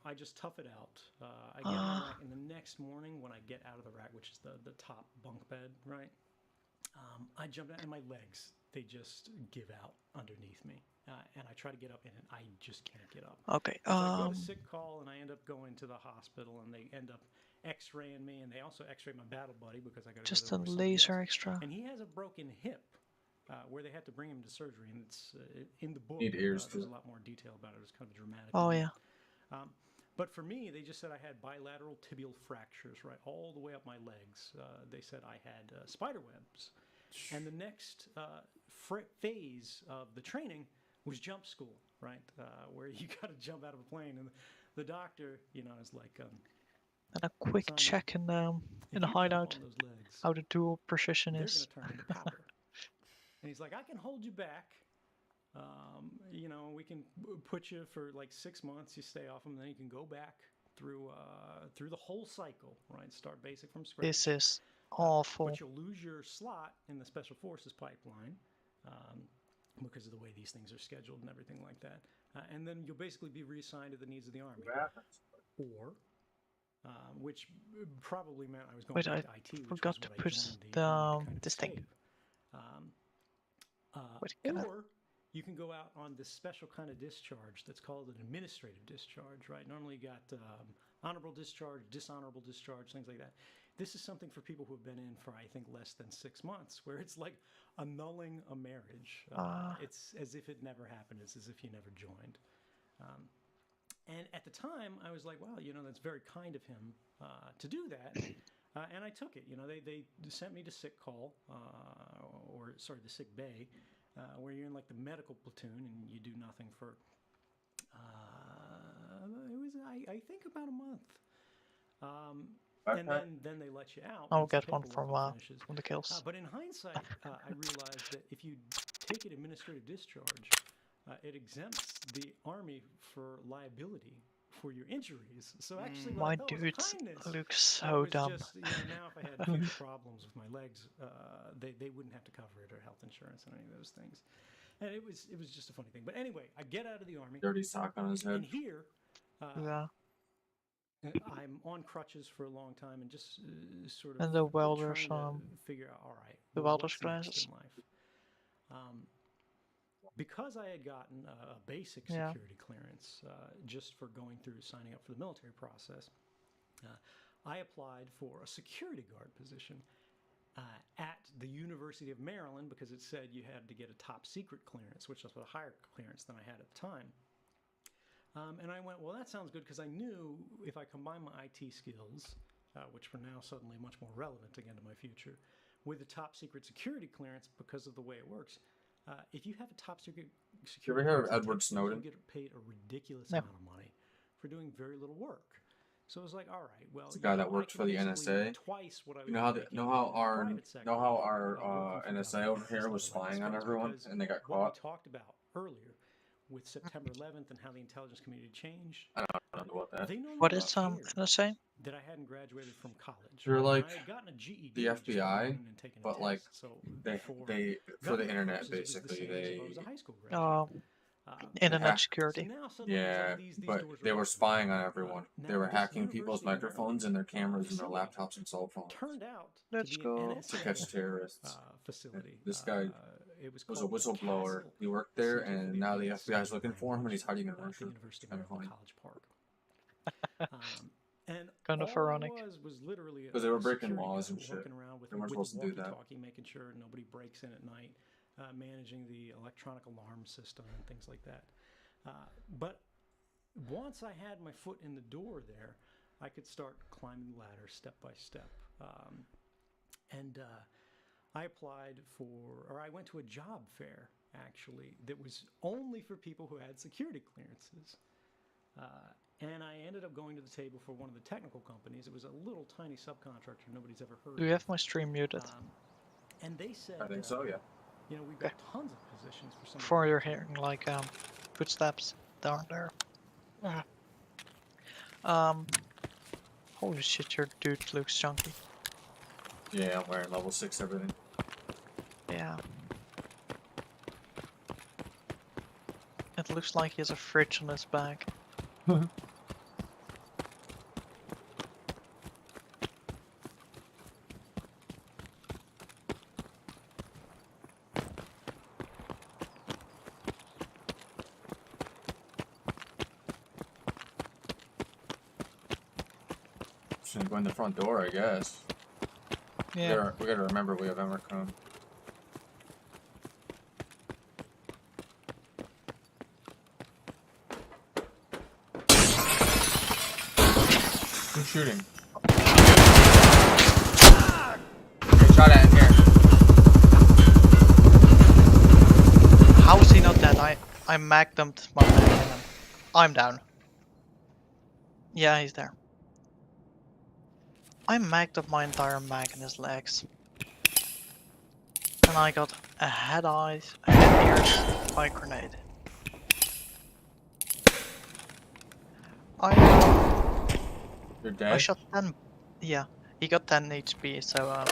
I just tough it out. I get in the rack, and the next morning when I get out of the rack, which is the top bunk bed, right? I jump out, and my legs, they just give out underneath me. And I try to get up, and I just can't get up. Okay. So I go to sick call, and I end up going to the hospital, and they end up X-raying me, and they also X-ray my battle buddy because I got Just a laser extra. And he has a broken hip, where they had to bring him to surgery, and it's in the book. Need ears there's too. a lot more detail about it. It's kind of dramatic. Oh yeah. But for me, they just said I had bilateral tibial fractures, right, all the way up my legs. They said I had spider webs. And the next phase of the training was jump school, right, where you got to jump out of a plane. And the doctor, you know, is like... and a quick check in the hideout. How the dual precision is. They're going to turn into powder. And he's like, I can hold you back. You know, we can put you for like 6 months. You stay off them, then you can go back through the whole cycle, right? Start basic from scratch. This is awful. But you'll lose your slot in the Special Forces pipeline because of the way these things are scheduled and everything like that. And then you'll basically be reassigned to the needs of the Army. Or, which probably meant I was going back to IT, which forgot was to what I put joined the the Army to kind of this thing. save. Or you can go out on this special kind of discharge that's called an administrative discharge, right? Normally you got honorable discharge, dishonorable discharge, things like that. This is something for people who have been in for, I think, less than 6 months, where it's like annulling a marriage. It's as if it never happened. It's as if you never joined. And at the time, I was like, well, you know, that's very kind of him to do that. And I took it. You know, they sent me to sick call, the sick bay, where you're in like the medical platoon and you do nothing for, I think about a month. And then they let you out. I'll once the get one paperwork from the kills. But in hindsight, I realized that if you take an administrative discharge, it exempts the Army for liability for your injuries. So actually, what My I thought was a dudes kindness look so was dumb. just, you know, now if I had future problems with my legs, they wouldn't have to cover it or health insurance and any of those things. And it was just a funny thing. But anyway, I get out of the Army. Dirty sock on his head. And here, Yeah. I'm on crutches for a long time and just sort of And the welders, trying to figure out, all right, the well, welders' what's next glasses. in life? Because I had gotten a basic Yeah. security clearance just for going through signing up for the military process, I applied for a security guard position at the University of Maryland because it said you had to get a top secret clearance, which was a higher clearance than I had at the time. And I went, well, that sounds good because I knew if I combine my IT skills which were now suddenly much more relevant again to my future. With a top secret security clearance, because of the way it works, if you have a top secret You ever security hear of clearance, in Edward Texas, Snowden? you get paid a ridiculous No. amount of money for doing very little work. So I was like, all right, well, It's a guy that works I for can the basically NSA. make twice what I You was know how making know how in the our private sector, know how working our for NSA government over here stuff was like spying on space, everyone because and they got what caught? we talked about earlier with September 11th and how the intelligence community changed. I don't know about that. They no What longer is cared NSA? that I hadn't graduated from college. They're right? like I had gotten a GED, the just hadn't FBI, gone in and taken a but like test. So they for for the government internet purposes, it was the basically same as if I was a high school graduate. Oh, they internet hack. So security. now suddenly it's Yeah, like these but doors they are were open. spying on everyone. They Now were this hacking people's University of Maryland, microphones and their cameras and their facility laptops and cell phones turned out Let's to be go. an to NSA catch terrorists. facility. This guy It was was a called whistleblower. Castle He worked there, Center for and the now the Advanced FBI is Study of looking for him, and Language he's hiding in at the Russia. University It's of kind of funny. Maryland College Park. And Kind of all ironic. I was literally Because they were a breaking security laws guy and shit. walking around with They weren't a supposed to do that. walkie-talkie, making sure nobody breaks in at night, managing the electronic alarm system and things like that. But once I had my foot in the door there, I could start climbing the ladder step by step. I applied I went to a job fair, actually, that was only for people who had security clearances. And I ended up going to the table for one of the technical companies. It was a little tiny subcontractor nobody's ever heard Do of. you have my stream muted? And they said, I think so, yeah. You know, we've got tons of positions for some. Before you're hearing like footsteps down there. Holy shit, your dude looks chunky. Yeah, I'm wearing level 6 everything. Yeah. It looks like he has a fridge on his back. Just gonna go in the front door, I guess. Yeah. We gotta remember we have Emercom. Who's shooting? Get shot at in here. How is he not dead? I magnumed my mag in him. I'm down. Yeah, he's there. I magged up my entire mag in his legs. And I got a head ears by a grenade. You're I dead? shot 10. Yeah, he got 10 HP, so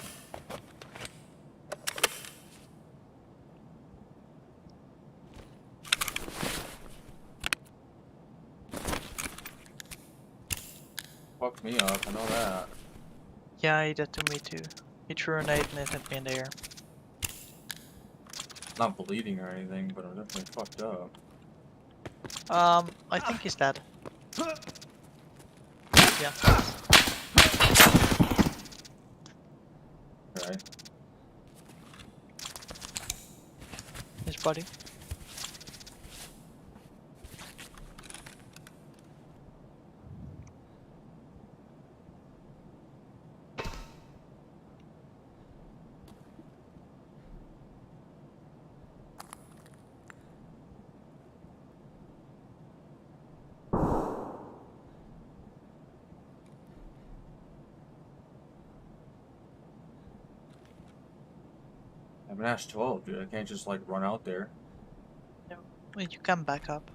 Fucked me up, I know that. yeah, he did to me too. He threw a nade and it hit me in the air. Not bleeding or anything, but I'm definitely fucked up. I think he's dead. Yeah. Right. His body. I'm an Ash 12, dude. I can't just like run out there. No, well, you can back up.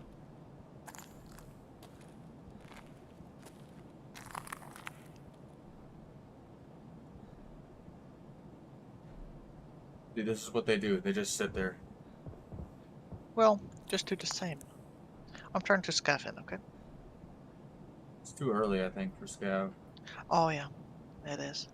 Dude, this is what they do. They just sit there. Well, just do the same. I'm trying to scav in, okay? It's too early, I think, for scav. Oh yeah, it is.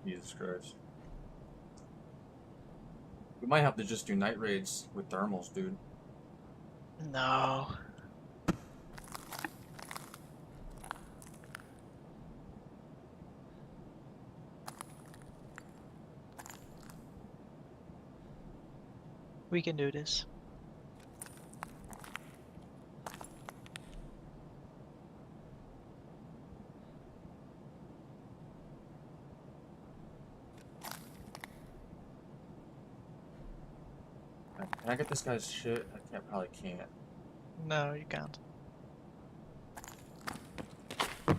Jesus Christ. We might have to just do night raids with thermals, dude. No. We can do this. Can I get this guy's shit? Probably can't. No, you can't.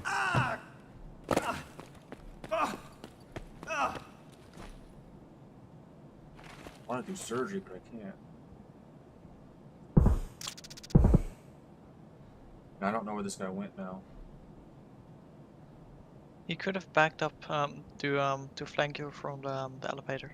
I want to do surgery, but I can't. I don't know where this guy went now. He could have backed up to flank you from the elevator.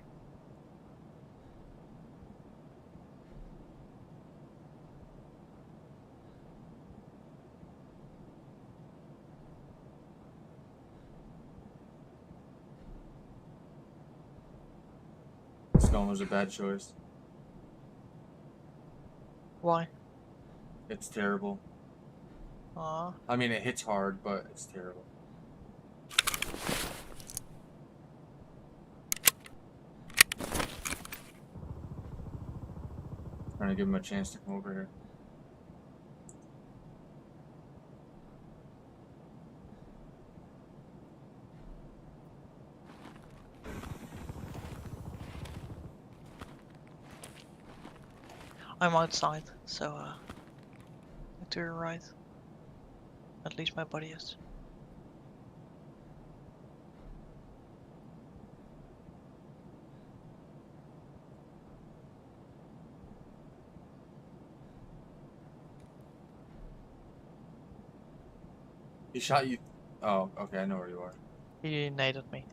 This gun was a bad choice. Why? It's terrible. Aw. I mean, it hits hard, but it's terrible. Trying to give him a chance to come over here. I'm outside, so to your right. At least my body is. He shot you. Oh, okay, I know where you are. He naded me.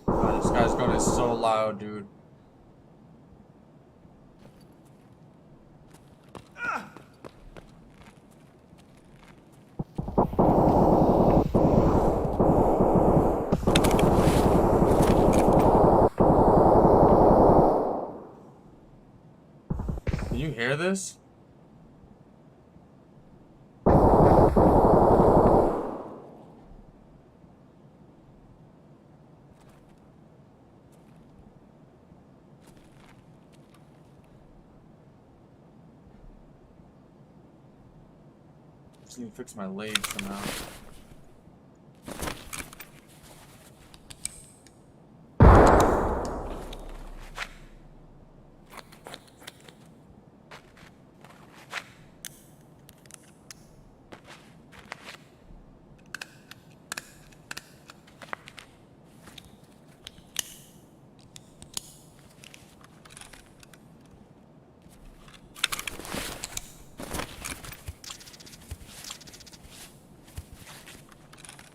God, this guy's gun is so loud, dude. Can you hear this? Just need to fix my leg somehow.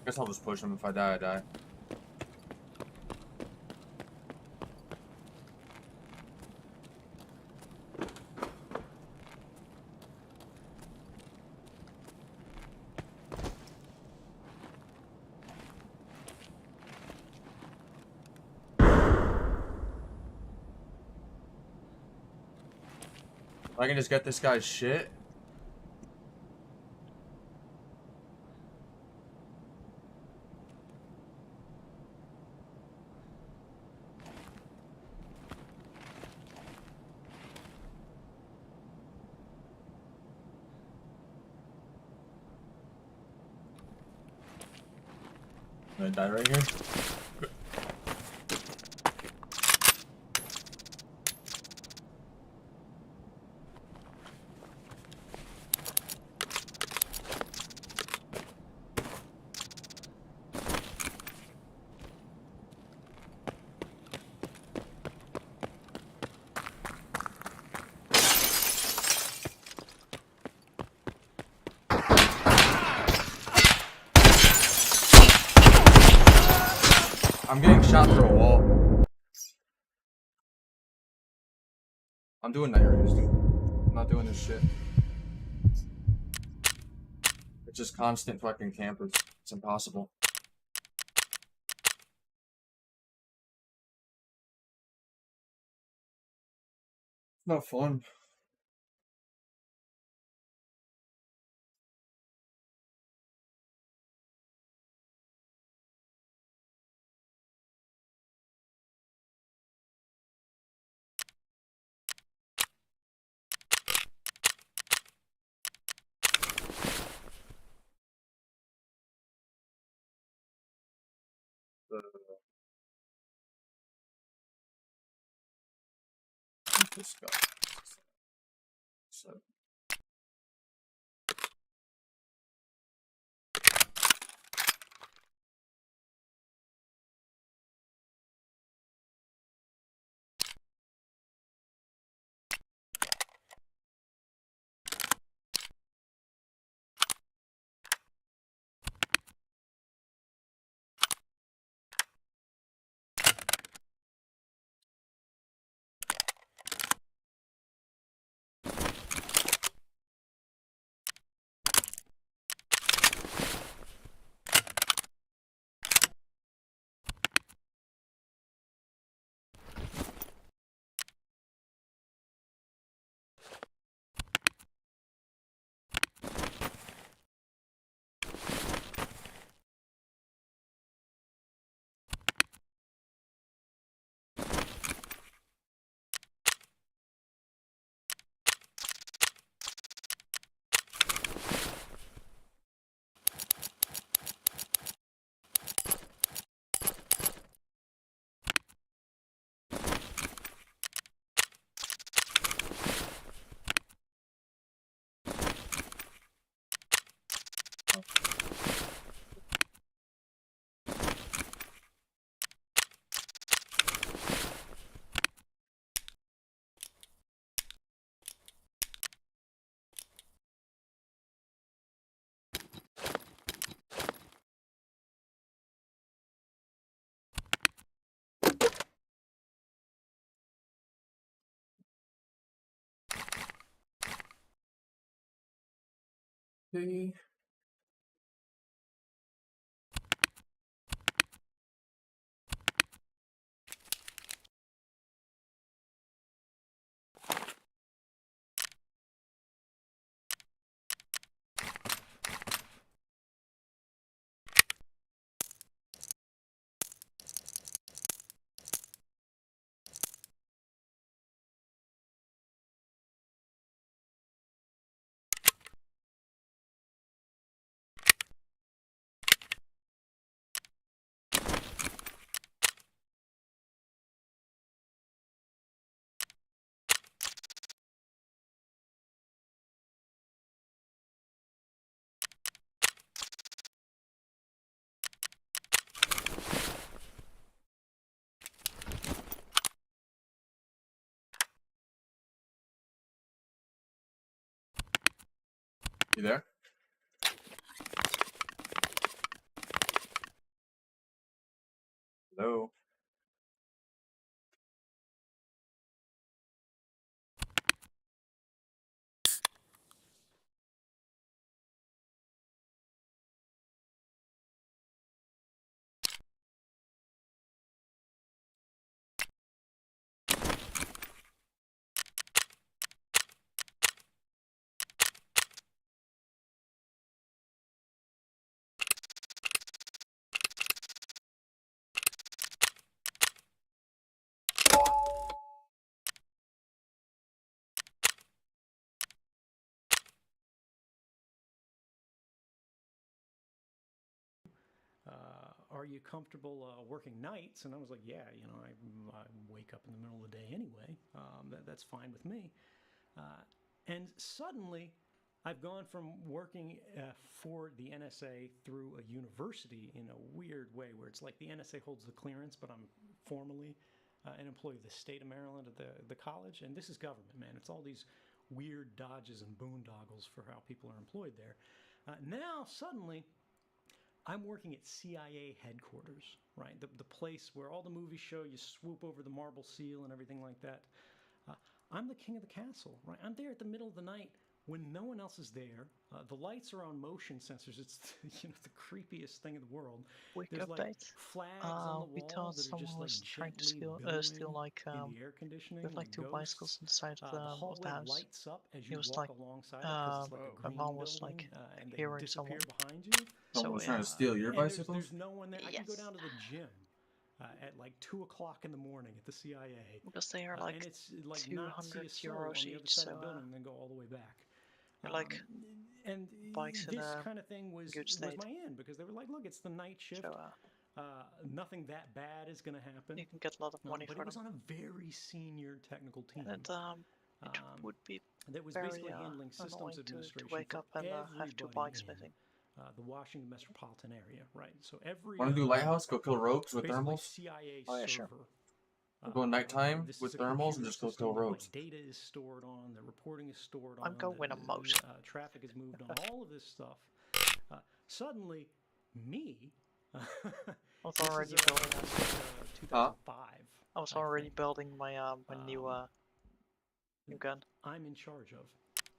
Guess I'll just push him. If I die, I die. If I can just get this guy's shit. I'm gonna die right here. I'm getting shot through a wall. I'm doing night raiders, dude. I'm not doing this shit. It's just constant fucking campers. It's impossible. It's not fun. This guy. So. Okay. You there? Hello? Are you comfortable working nights? And I was like, yeah, you know, I wake up in the middle of the day anyway. That's fine with me. And suddenly, I've gone from working for the NSA through a university in a weird way where it's like the NSA holds the clearance, but I'm formally an employee of the state of Maryland at the college. And this is government, man. It's all these weird dodges and boondoggles for how people are employed there. Now, suddenly, I'm working at CIA headquarters, right? The place where all the movies show you swoop over the marble seal and everything like that. I'm the king of the castle, right? I'm there at the middle of the night when no one else is there. The lights are on motion sensors. It's the creepiest thing in the world. Quick There's like update. flags on the We walls thought that are someone just like was trying to gently steal billowing like in the air conditioning, with like two ghosts. bicycles inside The of the hallway house. lights up as He you was walk like, alongside it because it's like a my green mom was building, like and they hearing disappear someone. behind you. Someone's So trying to steal your And bicycles? there's no one there. I can go Yes. down to the gym at like 2 o'clock in the morning at the CIA. Because they are And like it's like not see 200 a soul euros on the other each, side so of the building and then go all the way back. like And bikes in this a kind of thing was good state. my end because they were like, look, it's the night shift. So Nothing that bad is going to happen. you can get a lot of money but for it was them. on a very senior technical team. And it would be that was very basically handling systems annoying to administration wake for up and have two everybody bikes in missing. the Washington metropolitan area, right? So every Want to do Lighthouse? Go kill rogues with basically thermals? CIA Oh, yeah, server. sure. We'll go nighttime This with is a thermals and computer just go system kill that, rogues. like, data is stored on, the reporting is stored I'm on, going a moat. traffic is moved on, all of this stuff. Suddenly, me. I was this already is, building. 2005. I was I already think. building my my new gun, I'm in charge of.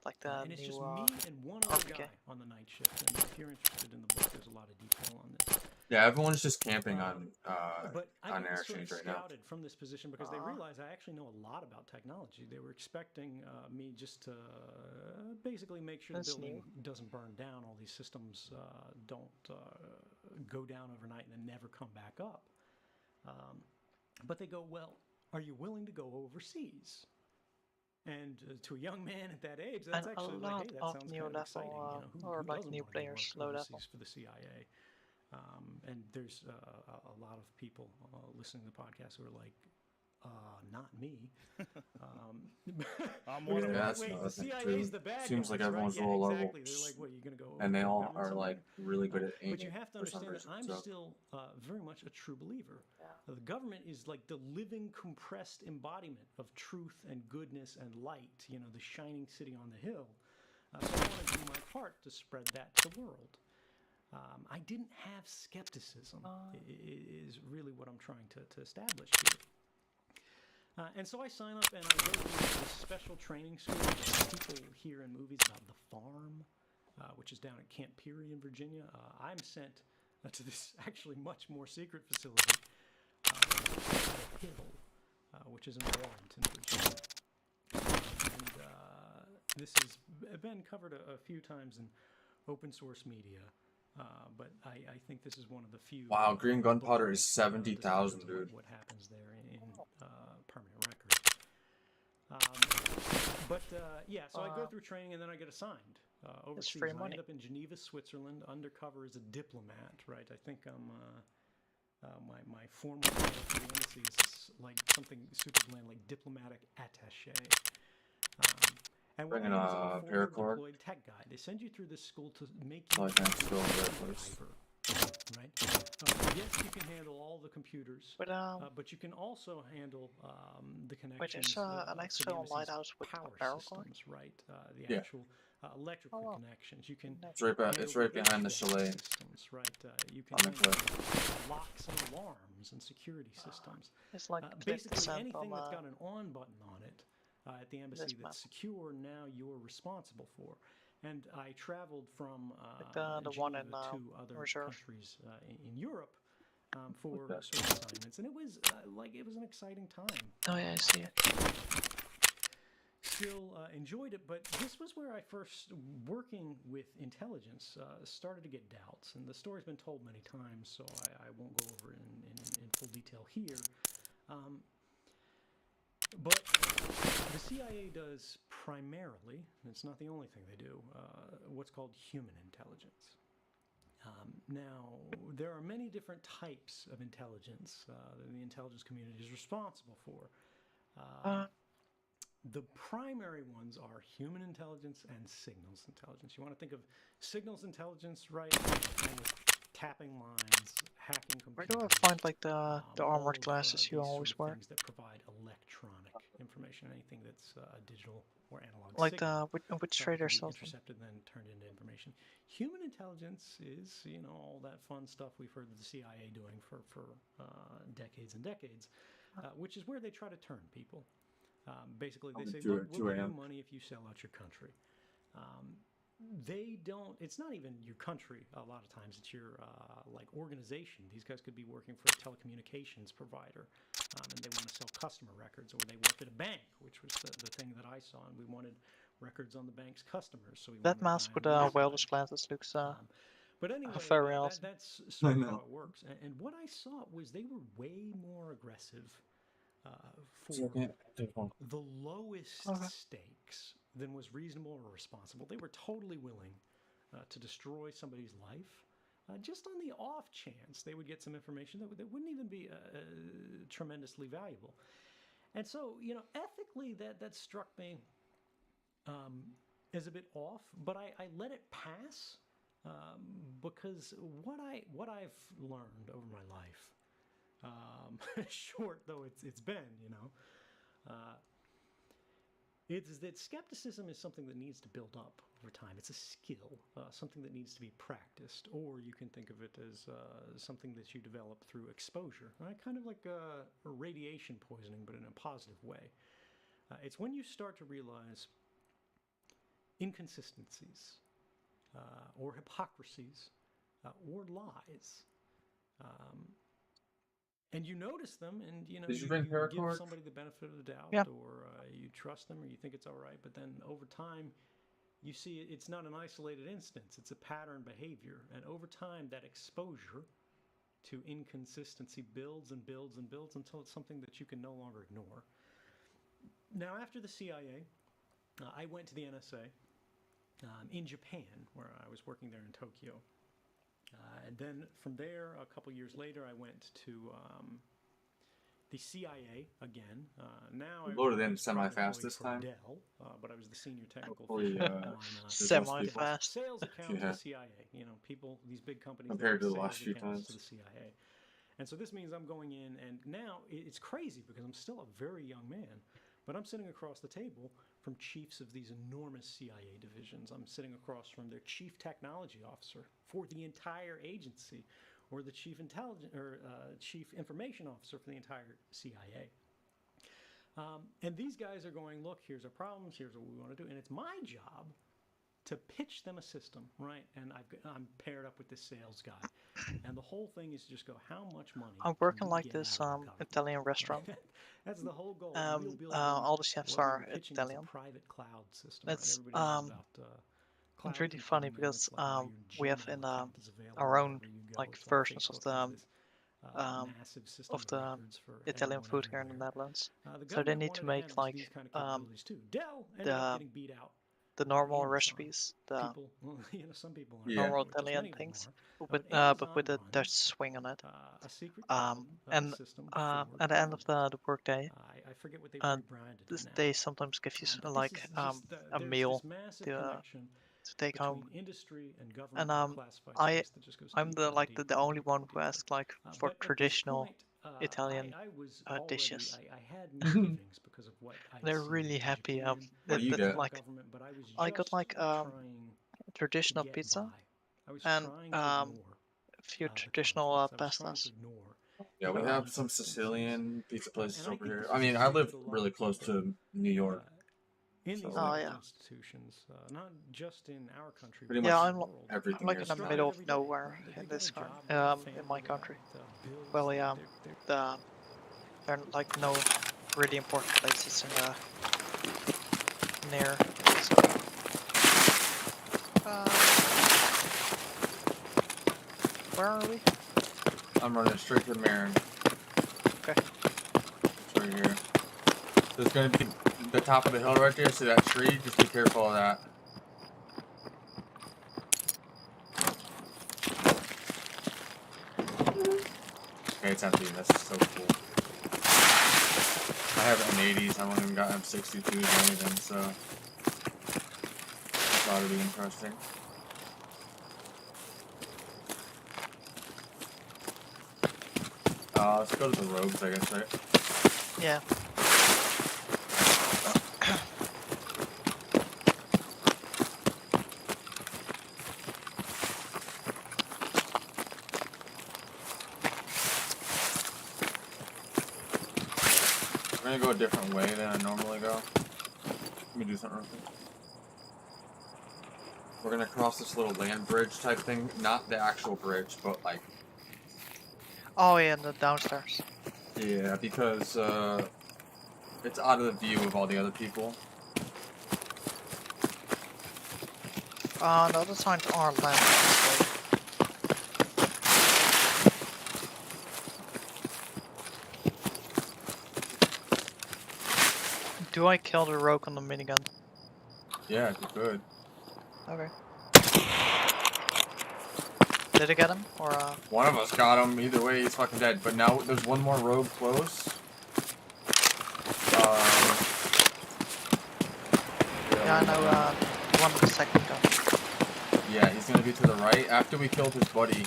like the And it's new just me and one other RPK. guy on the night shift. And if you're interested in the book, there's a lot of detail on this. Yeah, everyone's just camping But I on got Air sort of Exchange right now. scouted from this position because they realized I actually know a lot about technology. They were expecting me just to basically make sure the That's building new. doesn't burn down. All these systems don't go down overnight and then never come back up. But they go, well, are you willing to go overseas? And to a young man at that age, that's And a actually lot like, hey, that of sounds new kind of exciting. level, Who or like doesn't new want to go players, work low overseas level. for the CIA? And there's a lot of people listening to the podcast who are like, not me. I'm one of them. Yeah, that's Wait, another the thing, CIA's too. the bad Seems guys, like right? everyone's Yeah, low level. exactly. They're like, what, you're going to go And they all government are like somewhere? really good at aiming. But you have to for some understand that reason, I'm so. still very much a true believer. The government is like the living, compressed embodiment of truth and goodness and light, the shining city on the hill. So I want to do my part to spread that to the world. I didn't have skepticism, is really what I'm trying to establish here. And so I sign up and I go to this special training school that people hear in movies about The Farm, which is down at Camp Peary in Virginia. I'm sent to this actually much more secret facility, the Hill, which is in Warrenton, Virginia. And this has been covered a few times in open source media. But I think this is one of the few. Wow, green gunpowder book is 70,000, descriptions of dude. What happens there in permanent records. Yeah, so I go through training and then I get assigned overseas. free And I money. end up in Geneva, Switzerland, undercover as a diplomat. Right, I think I'm. My formal title for the embassy is like something super bland, like diplomatic attaché. And what Bringing I am is I'm a a former paracord. deployed tech guy. They send you through this school to make Oh, you I can't spill the right place. driver, right? Yes, you can handle all the computers, but you can also handle the connections. there's an to the external embassy's lighthouse with a power power cord? systems, right? The Yeah. actual electrical connections. You can. It's right, it's handle right the behind the HVAC chalet systems, right? You can on the handle cliff. locks and alarms and security systems. It's like Cliff Basically, Descent anything on that's got an on button on it at the embassy this that's map. secure, now you're responsible for. And I traveled from the one in Geneva to other Reserve. countries in Europe for that. sort of assignments, and it was it was an exciting time. Oh yeah, I see it. Still enjoyed it, but this was where I first, working with intelligence, started to get doubts. And the story's been told many times, so I won't go over it in full detail here. But the CIA does primarily, and it's not the only thing they do, what's called human intelligence. Now, there are many different types of intelligence that the intelligence community is responsible for. The primary ones are human intelligence and signals intelligence. You want to think of signals intelligence, right? And with tapping lines, hacking Where computers. do I find like the all armored of, glasses you these always sort of wear? things that provide electronic information, anything that's digital or analog Like signal. which Can trader be sells them? intercepted and then turned into information. Human intelligence is, all that fun stuff we've heard the CIA doing for decades and decades, which is where they try to turn people. Basically, they Only say, 2 look, we'll give you 2 a.m. money if you sell out your country. They don't, it's not even your country a lot of times, it's your like organization. These guys could be working for a telecommunications provider, and they want to sell customer records, or they work at a bank, which was the thing that I saw, and we wanted records on the bank's customers. So we That wanted a mask guy with on the whales inside. glances looks But anyway, very awesome. that's sort I of how know. it works. And what I saw was they were way more aggressive for the lowest Okay. stakes than was reasonable or responsible. They were totally willing to destroy somebody's life just on the off chance they would get some information that wouldn't even be tremendously valuable. And so, you know, ethically, that struck me as a bit off, but I let it pass because what I've learned over my life, short though it's been, you know, it's that skepticism is something that needs to build up over time. It's a skill, something that needs to be practiced, or you can think of it as something that you develop through exposure, right? Kind of like radiation poisoning, but in a positive way. It's when you start to realize inconsistencies, or hypocrisies, or lies. And you notice them, and you know, Did you you bring give paracord? somebody the benefit of the doubt, Yeah. or you trust them, or you think it's all right. But then over time, you see it's not an isolated instance; it's a pattern behavior. And over time, that exposure to inconsistency builds and builds and builds until it's something that you can no longer ignore. Now, after the CIA, I went to the NSA in Japan, where I was working there in Tokyo. And then from there, a couple years later, I went to the CIA again. Now I Loaded was in a semi-fast private this employee for time. Dell, but I was the senior technical Hopefully, official on Semi-fast. sales account to Yeah. the CIA. You know, people, these big companies Compared they to have the last sales few accounts times. to the CIA. And so this means I'm going in, and now it's crazy because I'm still a very young man, but I'm sitting across the table from chiefs of these enormous CIA divisions. I'm sitting across from their chief technology officer for the entire agency, or the chief chief information officer for the entire CIA. And these guys are going, look, here's our problems, here's what we want to do, and it's my job to pitch them a system, right? And I'm paired up with this sales guy, and the whole thing is just go, how much money? I'm can working we like get this out of the government? Italian restaurant. That's the whole goal. We'll build All the chefs what we are were pitching is a Italian. private cloud system. It's right? Everybody knows about cloud it's really funny computing, and because it's like how your we have Gmail in account is available our own wherever you go. like It's versions of Facebook the has this, massive system of the records for Italian everyone food here in the everywhere. Netherlands. The So they government need to wanted make have like these kind of capabilities too. Dell ended up the getting beat out. the normal Amazon. recipes, the People, you know, some people aren't. Yeah. normal which Italian many of them things, are. but Amazon with a runs, Dutch swing on it. a secret cloud And system at for the end of the workday, I forget what they've uh, rebranded it now. they sometimes give you But like this is just a there's meal this massive to connection take between home. industry and government And and classified I space that just goes I'm deeper the and like deeper the and only deeper one and who deeper. asks like for But at this traditional point, Italian I was already, dishes. I had misgivings because of what I had They're seen really in happy. Japan What do you with get? the Like government, but I was I got just like trying to traditional get pizza by. I was and trying to ignore a few the traditional conflicts. I was trying to pastas. ignore Yeah, we the have some inconsistencies. Sicilian pizza places And I over think here. this I is mean, the I same live with a lot really of close people. to New York. In these So, Oh large yeah. institutions, not just in our country, Pretty but Yeah, much in the world. everything I'm like here in is the Struggle middle of every day. nowhere They in got this a job, in my family, country. bills. Well, They're the there are like no really important places in the near. So, where are we? I'm running straight to Marin. Okay. It's right here. There's gonna be the top of the hill right there. See that tree? Just be careful of that. Okay, it's empty. That's so cool. I have M80s. I haven't even got M62s or anything, so I thought it'd be interesting. Let's go to the rogues, I guess, right? Yeah. I'm gonna go a different way than I normally go. Let me do something real quick. We're gonna cross this little land bridge type thing. Not the actual bridge, but like... Oh yeah, the downstairs. Yeah, because it's out of the view of all the other people. The other side are land. Actually. Do I kill the rogue on the minigun? Yeah, if you could. Okay. Did I get him? Or One of us got him. Either way, he's fucking dead. But now there's one more rogue close. yeah, I know. One with the second gun. Yeah, he's gonna be to the right. After we killed his buddy,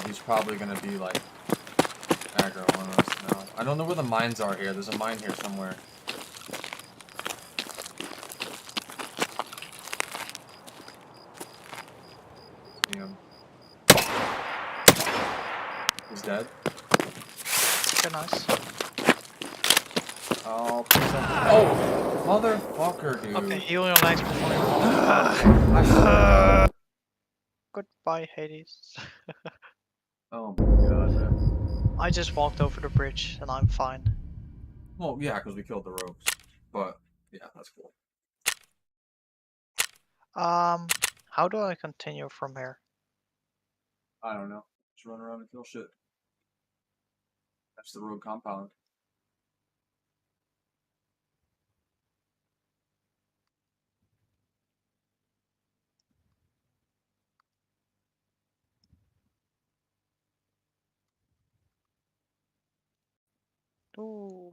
he's probably gonna be like aggro on us now. I don't know where the mines are here. There's a mine here somewhere. See him. He's dead. Okay, nice. Oh, oh, motherfucker, dude. Okay, heal your legs before you fall. Goodbye, Hades. Oh my god, man. I just walked over the bridge and I'm fine. Well, yeah, because we killed the rogues. But, yeah, that's cool. How do I continue from here? I don't know. Just run around and kill shit. That's the rogue compound. Ooh.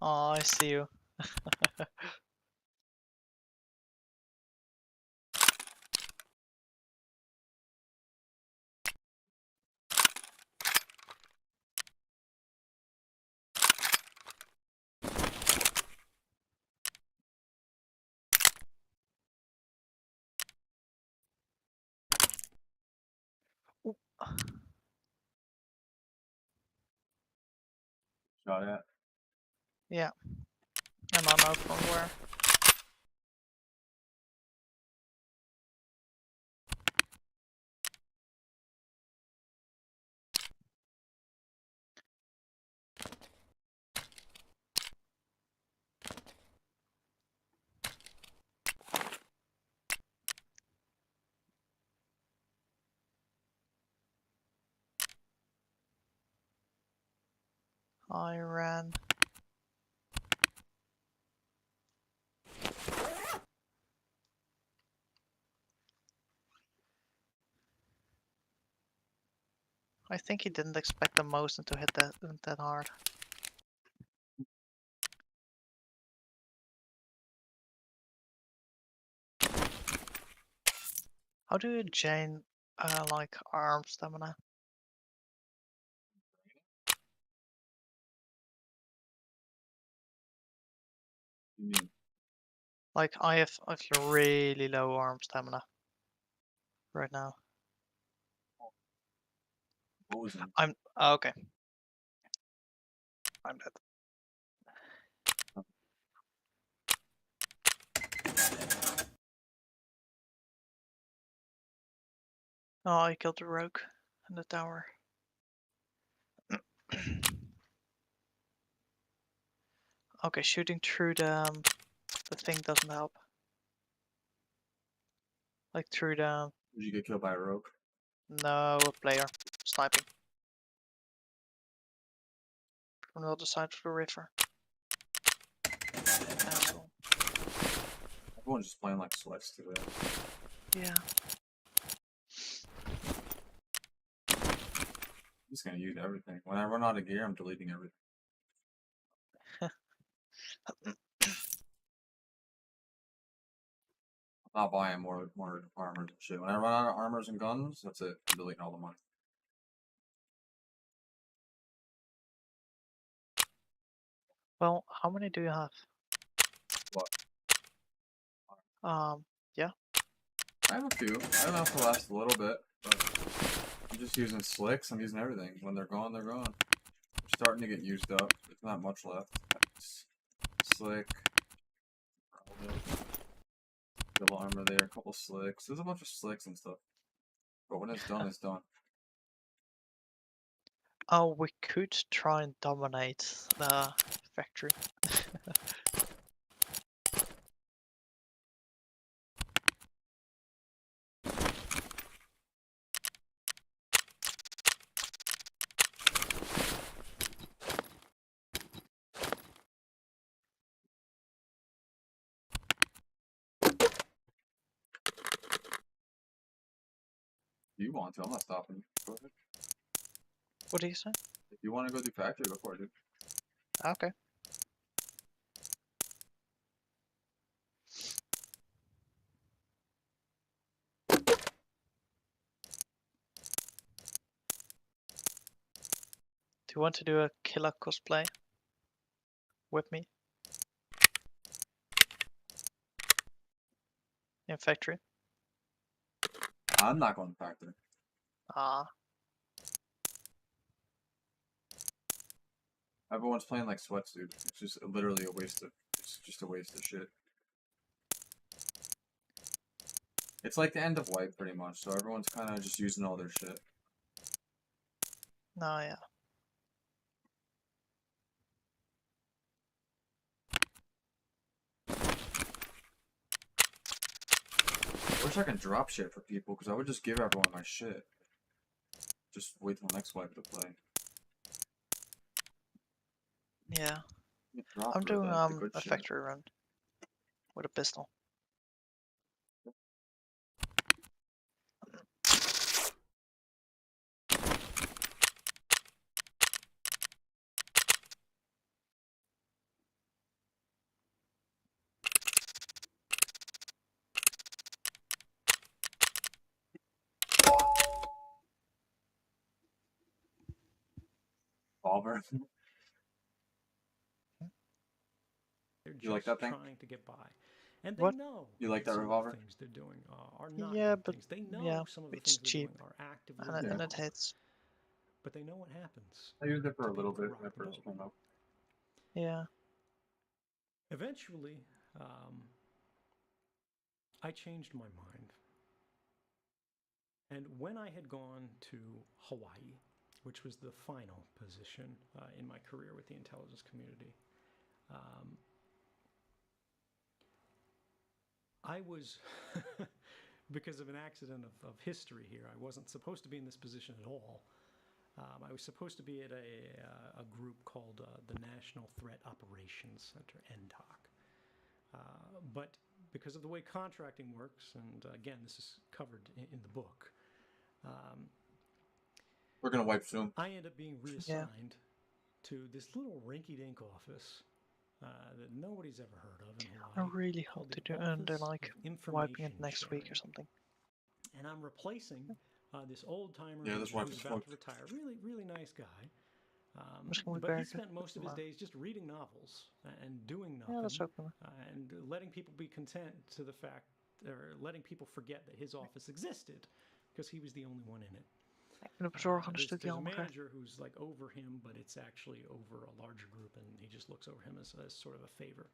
Oh, I see you. Ooh. Shot at. Yeah. And I know from where. I ran. I think he didn't expect the Mosin to hit that hard. How do you gain like arm stamina? You mean? Like I have really low arm stamina right now. What was it? I'm okay. I'm dead. Oh, I killed the rogue in the tower. Okay, shooting through the thing doesn't help. Like through the Did you get killed by a rogue? no player sniping from the other side of the river. Asshole. Everyone's just playing like sweats today. Yeah. I'm just gonna use everything. When I run out of gear, I'm deleting everything. I'm Not buying more armors and shit. When I run out of armors and guns, that's it. I'm deleting all the money. Well, how many do you have? What? Yeah. I have a few. I have enough to last a little bit, but I'm just using slicks. I'm using everything. When they're gone, they're gone. They're starting to get used up. There's not much left. Slick. Little armor there, a couple slicks. There's a bunch of slicks and stuff. But when it's done, it's done. Oh, we could try and dominate the factory. If you want to, I'm not stopping you. Go ahead. What do you say? If you want to go do factory, go for it, dude. Okay. Do you want to do a killer cosplay with me? In factory? I'm not going to factory. Ah. Everyone's playing like sweats, dude. It's just literally a waste of. It's just a waste of shit. It's like the end of wipe, pretty much. So everyone's kind of just using all their shit. No, yeah. I wish I can drop shit for people, because I would just give everyone my shit. Just wait till next wipe to play. Yeah. Drop I'm the doing good a shit. factory run with a pistol. Revolver. They're You like just that thing? trying to get by. And they What? know You like that some of revolver? the things they're doing are not Yeah, good but things. They know yeah, some of the it's things they're cheap doing are actively and Yeah. it wrong. hits. But they know what happens. I used it for to a little people who bit when rock it the first boat. came out. Yeah. Eventually, I changed my mind. And when I had gone to Hawaii, which was the final position in my career with the intelligence community, I was, because of an accident of history here, I wasn't supposed to be in this position at all. I was supposed to be at a group called the National Threat Operations Center, NTOC. But because of the way contracting works, and again, this is covered in the book, We're gonna wipe soon. I end up being reassigned to this little rinky-dink office that nobody's ever heard of in I Hawaii. really hope called they the do and they're Office like of Information wiping it next week or Sharing. something. And I'm replacing this old timer Yeah, this wipe who's is about fucked. to retire. Really nice guy. Misschien But he werken. spent most of his Maar days just reading novels and doing nothing. ja, dat is ook prima. And letting people be content to the fact, or letting people forget that his office existed, because he was the only one in it. Ik ben de bezorger een There's stukje a handiger. manager who's like over him, but it's actually over a larger group, and he just looks over him as sort of a favor.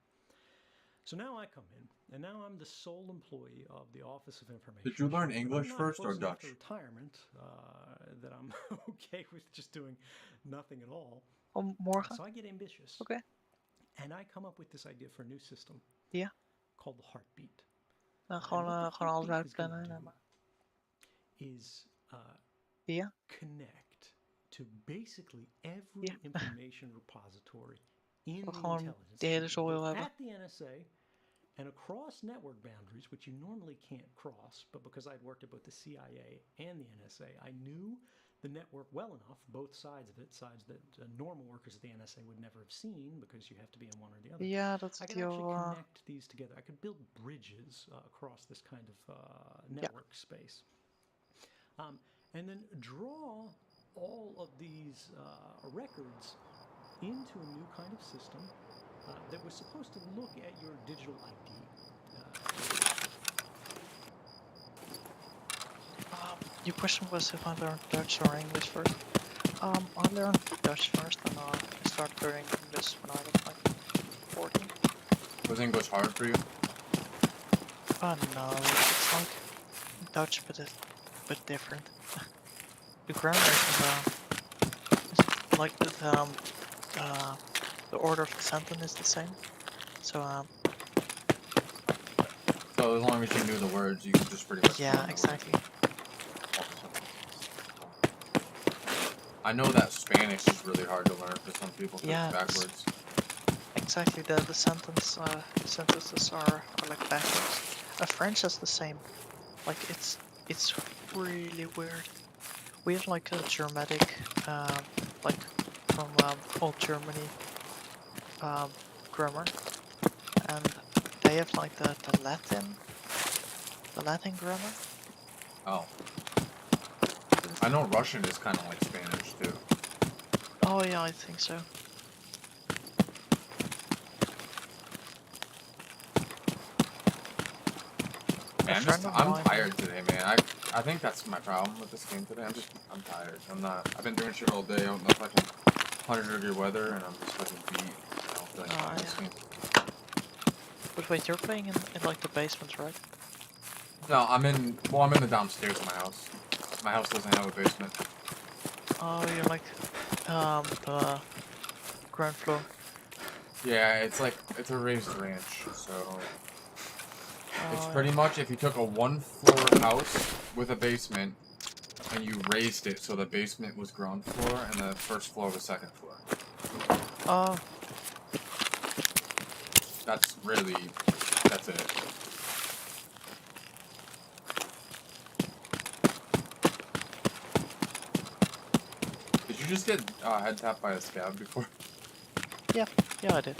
So now I come in, and now I'm the sole employee of the Office of Information. Did you learn Sharing. English I'm not first close or enough Dutch? to retirement that I'm okay with just doing nothing at all. Morgen? So I get ambitious. Okay. And I come up with this idea for a new system. Ja. Called the Heartbeat. Dan And what the gewoon alles Heartbeat is gonna uitplannen. do is Ja. connect to basically every information repository in the Gewoon intelligence de hele community, zooi both hebben. at the NSA and across network boundaries, which you normally can't cross. But because I'd worked at both the CIA and the NSA, I knew the network well enough, both sides of it, sides that normal workers at the NSA would never have seen because you have to be on one or the other. Yeah, that's I can actually connect these together. I could build bridges across this kind of network space. And then draw all of these records into a new kind of system that was supposed to look at your digital ID. Your question was if I learned Dutch or English first. I learned Dutch first, and I started learning English when I was like 14. Was English hard for you? No, it's like Dutch, but different. The grammar is like the order of the sentence is the same. So So as long as you knew the words, you could just pretty much. Yeah, exactly. I know that Spanish is really hard to learn for some people. Yeah, backwards. Exactly. The sentences are like backwards. French is the same. Like it's really weird. We have like a Germanic, like from old Germany, grammar, and they have like the Latin grammar. Oh. I know Russian is kind of like Spanish too. Oh yeah, I think so. Man, I'm tired today, man. I think that's my problem with this game today. I'm tired. I've been doing shit all day out in the fucking 100-degree weather, and I'm just fucking beat. I don't feel like playing this game. But wait, you're playing in like the basement, right? No, I'm in the downstairs of my house. My house doesn't have a basement. Oh, you're like the ground floor. Yeah, it's a raised ranch, so it's pretty much if you took a 1-floor house with a basement and you raised it so the basement was ground floor and the first floor was second floor. Oh. That's it. Did you just get head tapped by a scab before? Yeah, I did.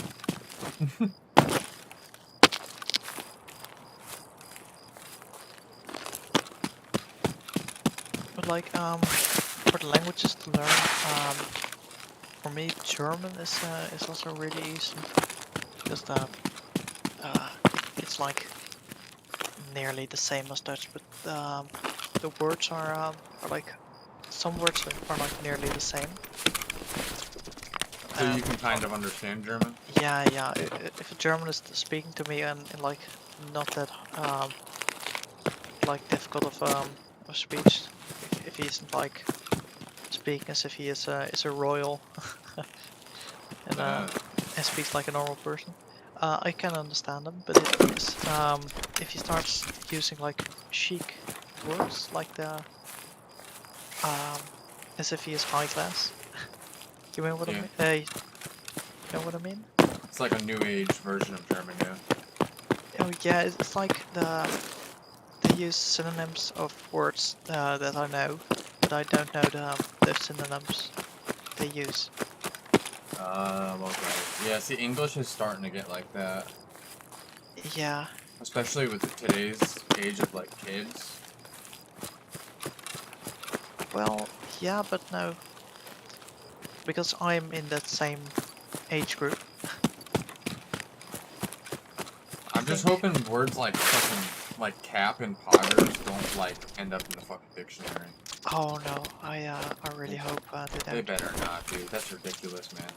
But like for the languages to learn, for me German is also really easy because it's like nearly the same as Dutch, but the words are like some words are like nearly the same. So you can kind of understand German? Yeah. If a German is speaking to me and like not that like difficult of speech, if he isn't like speaking as if he is a royal and speaks like a normal person, I can understand him. But if he starts using like chic words like as if he is high class. You know what I mean? You know what I mean? It's like a new age version of German, yeah. Oh yeah, it's like they use synonyms of words that I know, but I don't know the synonyms they use. Okay. Yeah, see, English is starting to get like that. Yeah. Especially with today's age of like kids. Well, yeah, but no. Because I'm in that same age group. I'm just hoping words like fucking like cap and poggers don't like end up in the fucking dictionary. Oh no, I really hope they don't. They better not, dude. That's ridiculous, man.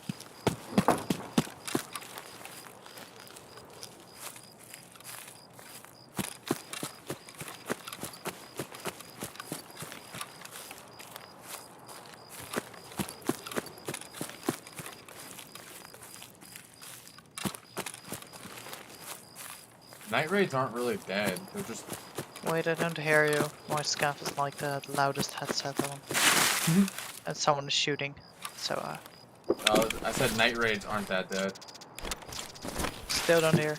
Night raids aren't really dead. They're just. Wait, I don't hear you. My scaff is like the loudest headset on. And someone is shooting. So I said night raids aren't that dead. Still don't hear.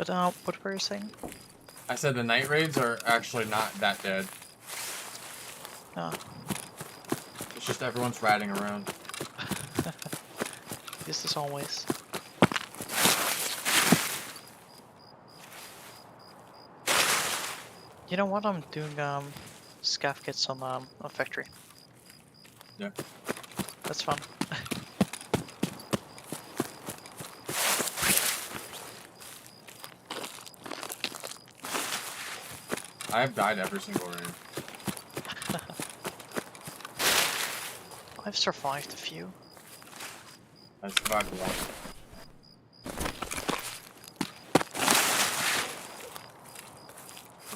But what were you saying? I said the night raids are actually not that dead. No. It's just everyone's ratting around. This is always. You know what? I'm doing scav kits on a factory. Yeah. That's fun. I have died every single raid. I've survived a few. I survived one.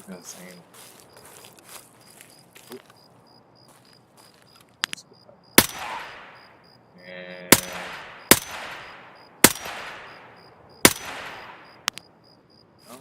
That's insane. Yeah. No?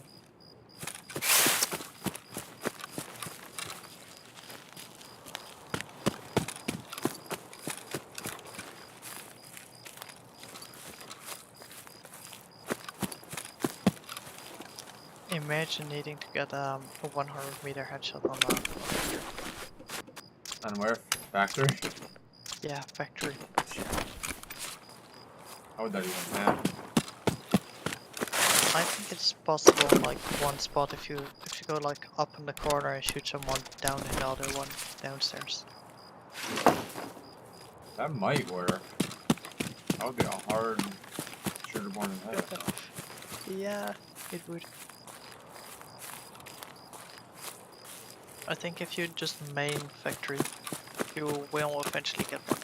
Imagine needing to get a 100-meter headshot on a factory. On where? Factory? Yeah, factory. How would that even happen? I think it's possible in like one spot if you go like up in the corner and shoot someone down in the other one downstairs. That might work. That would be a hard shooter born in head. Yeah, it would. I think if you just main factory, you will eventually get one.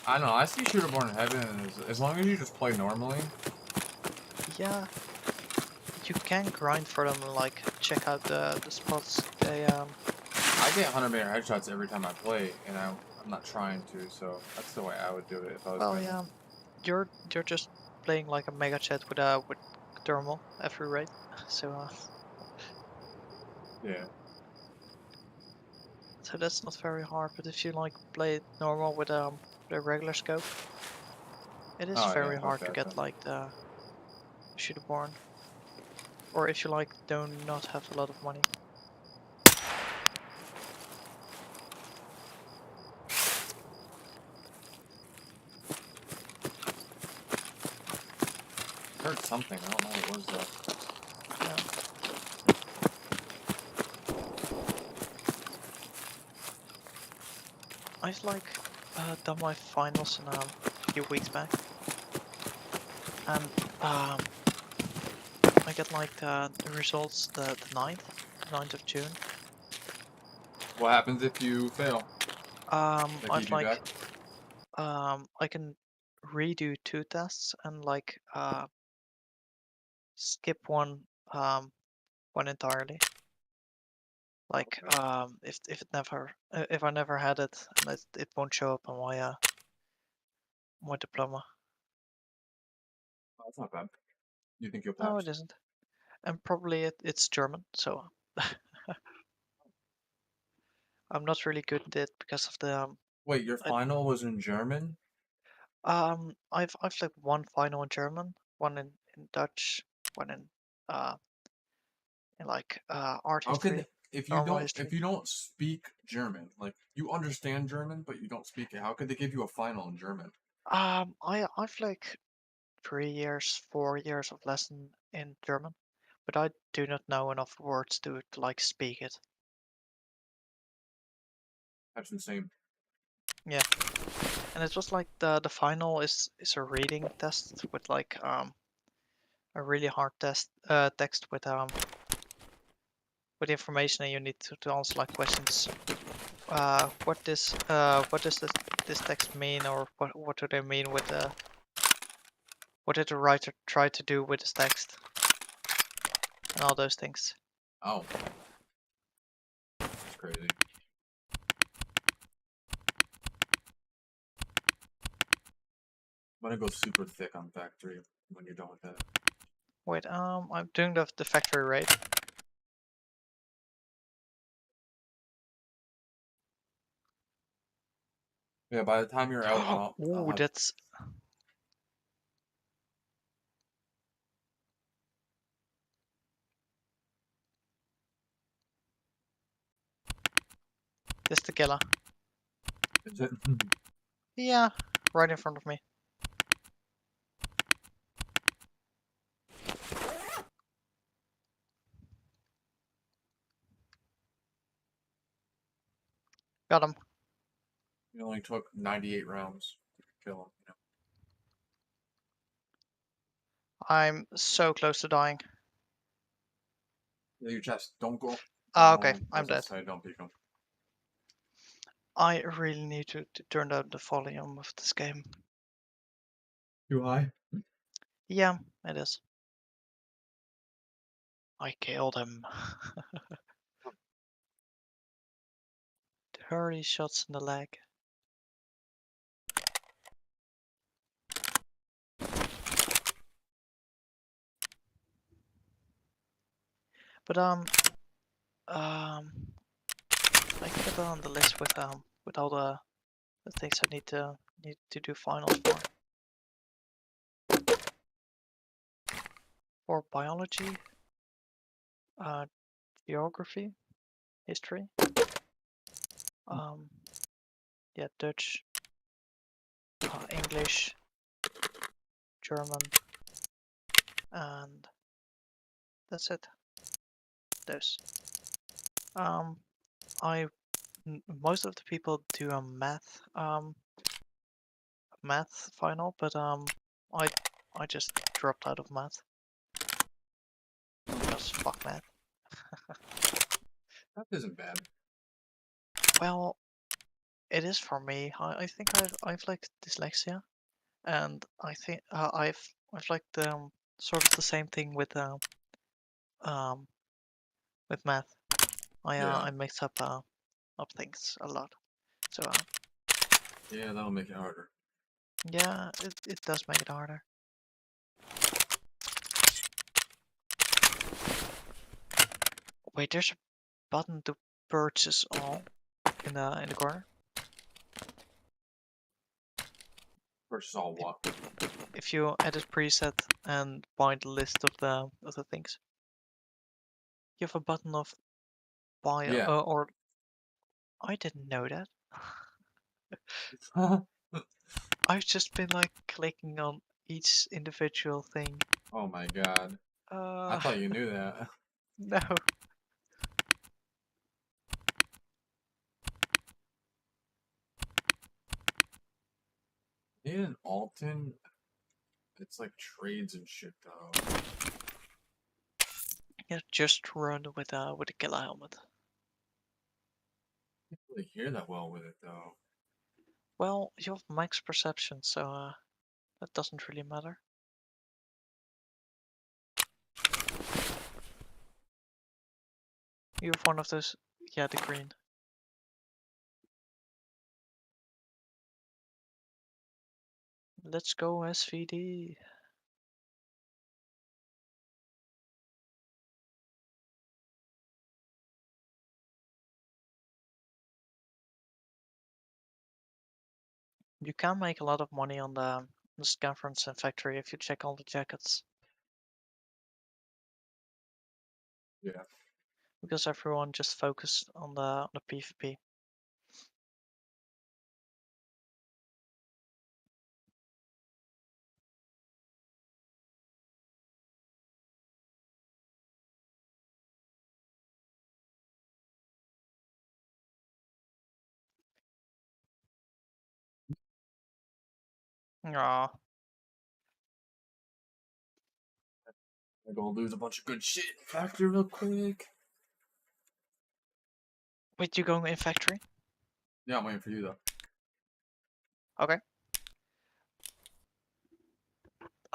I don't know, I see shooter born in heaven as long as you just play normally. Yeah, you can grind for them and like check out the spots. They I get 100-meter headshots every time I play, and I'm not trying to, so that's the way I would do it if I was well gonna. yeah, you're just playing like a mega chat with thermal every raid, so Yeah. so that's not very hard. But if you like play it normal with a regular scope, it is Oh very yeah, fuck hard to that get then. like the shooter born. Or if you like do not have a lot of money. I heard something, I don't know what it was though. Yeah. I've like done my finals in a few weeks back, and I get like the results the 9th of June. What happens if you fail? They I've keep you like back? I can redo 2 tests and like skip one entirely. Like if it never if I never had it, and it won't show up on my diploma. Oh, that's not bad. You think you'll No, pass? it isn't. And probably it's German, so I'm not really good at it because of the Wait, your final was in German? I've like one final in German, one in Dutch, one in like art How history, could if normal history. you don't speak German, like you understand German but you don't speak it, how could they give you a final in German? I've like 3 years, 4 years of lesson in German, but I do not know enough words to like speak it. That's insane. Yeah, and it's just like the final is a reading test with like a really hard text with information, and you need to answer like questions. What does this text mean, or what do they mean with the what did the writer try to do with this text, and all those things. Oh. That's crazy. I'm gonna go super thick on factory when you're done with that. Wait, I'm doing the factory raid. Yeah, by the time you're out, I'll Ooh, have... that's This tequila. Is it? Yeah, right in front of me. Got him. It only took 98 rounds to kill him. You know? I'm so close to dying. Yeah, your chest. Don't go. Okay, Don't- I'm dead. Don't peek him. I really need to turn down the volume of this game. Too high? Yeah, it is. I killed him. 30 shots in the leg. But I can get on the list with all the things I need to do finals for. For biology, geography, history, yeah, Dutch, English, German, and that's it. Those. Most of the people do a math final, but I just dropped out of math because fuck math. That isn't bad. Well, it is for me. I think I've like dyslexia, and I think I've like the sort of the same thing with math. I mix up things a lot. So Yeah, that'll make it harder. yeah, it does make it harder. Wait, there's a button to purchase all in the corner. Versus all what? If you edit preset and buy the list of the things, you have a button of buy or I didn't know that. I've just been like clicking on each individual thing. Oh my god. I thought you knew that. No. In an Alton, it's like trades and shit though. Yeah, just run with a killer helmet. I can't really hear that well with it though. Well, you have max perception, so that doesn't really matter. You have one of those, yeah, the green. Let's go SVD. You can make a lot of money on the Scavengers and Factory if you check all the jackets. Yeah. Because everyone just focused on the PvP. Aw. I'm gonna lose a bunch of good shit in factory real quick. Wait, you going in Factory? Yeah, I'm waiting for you though. Okay.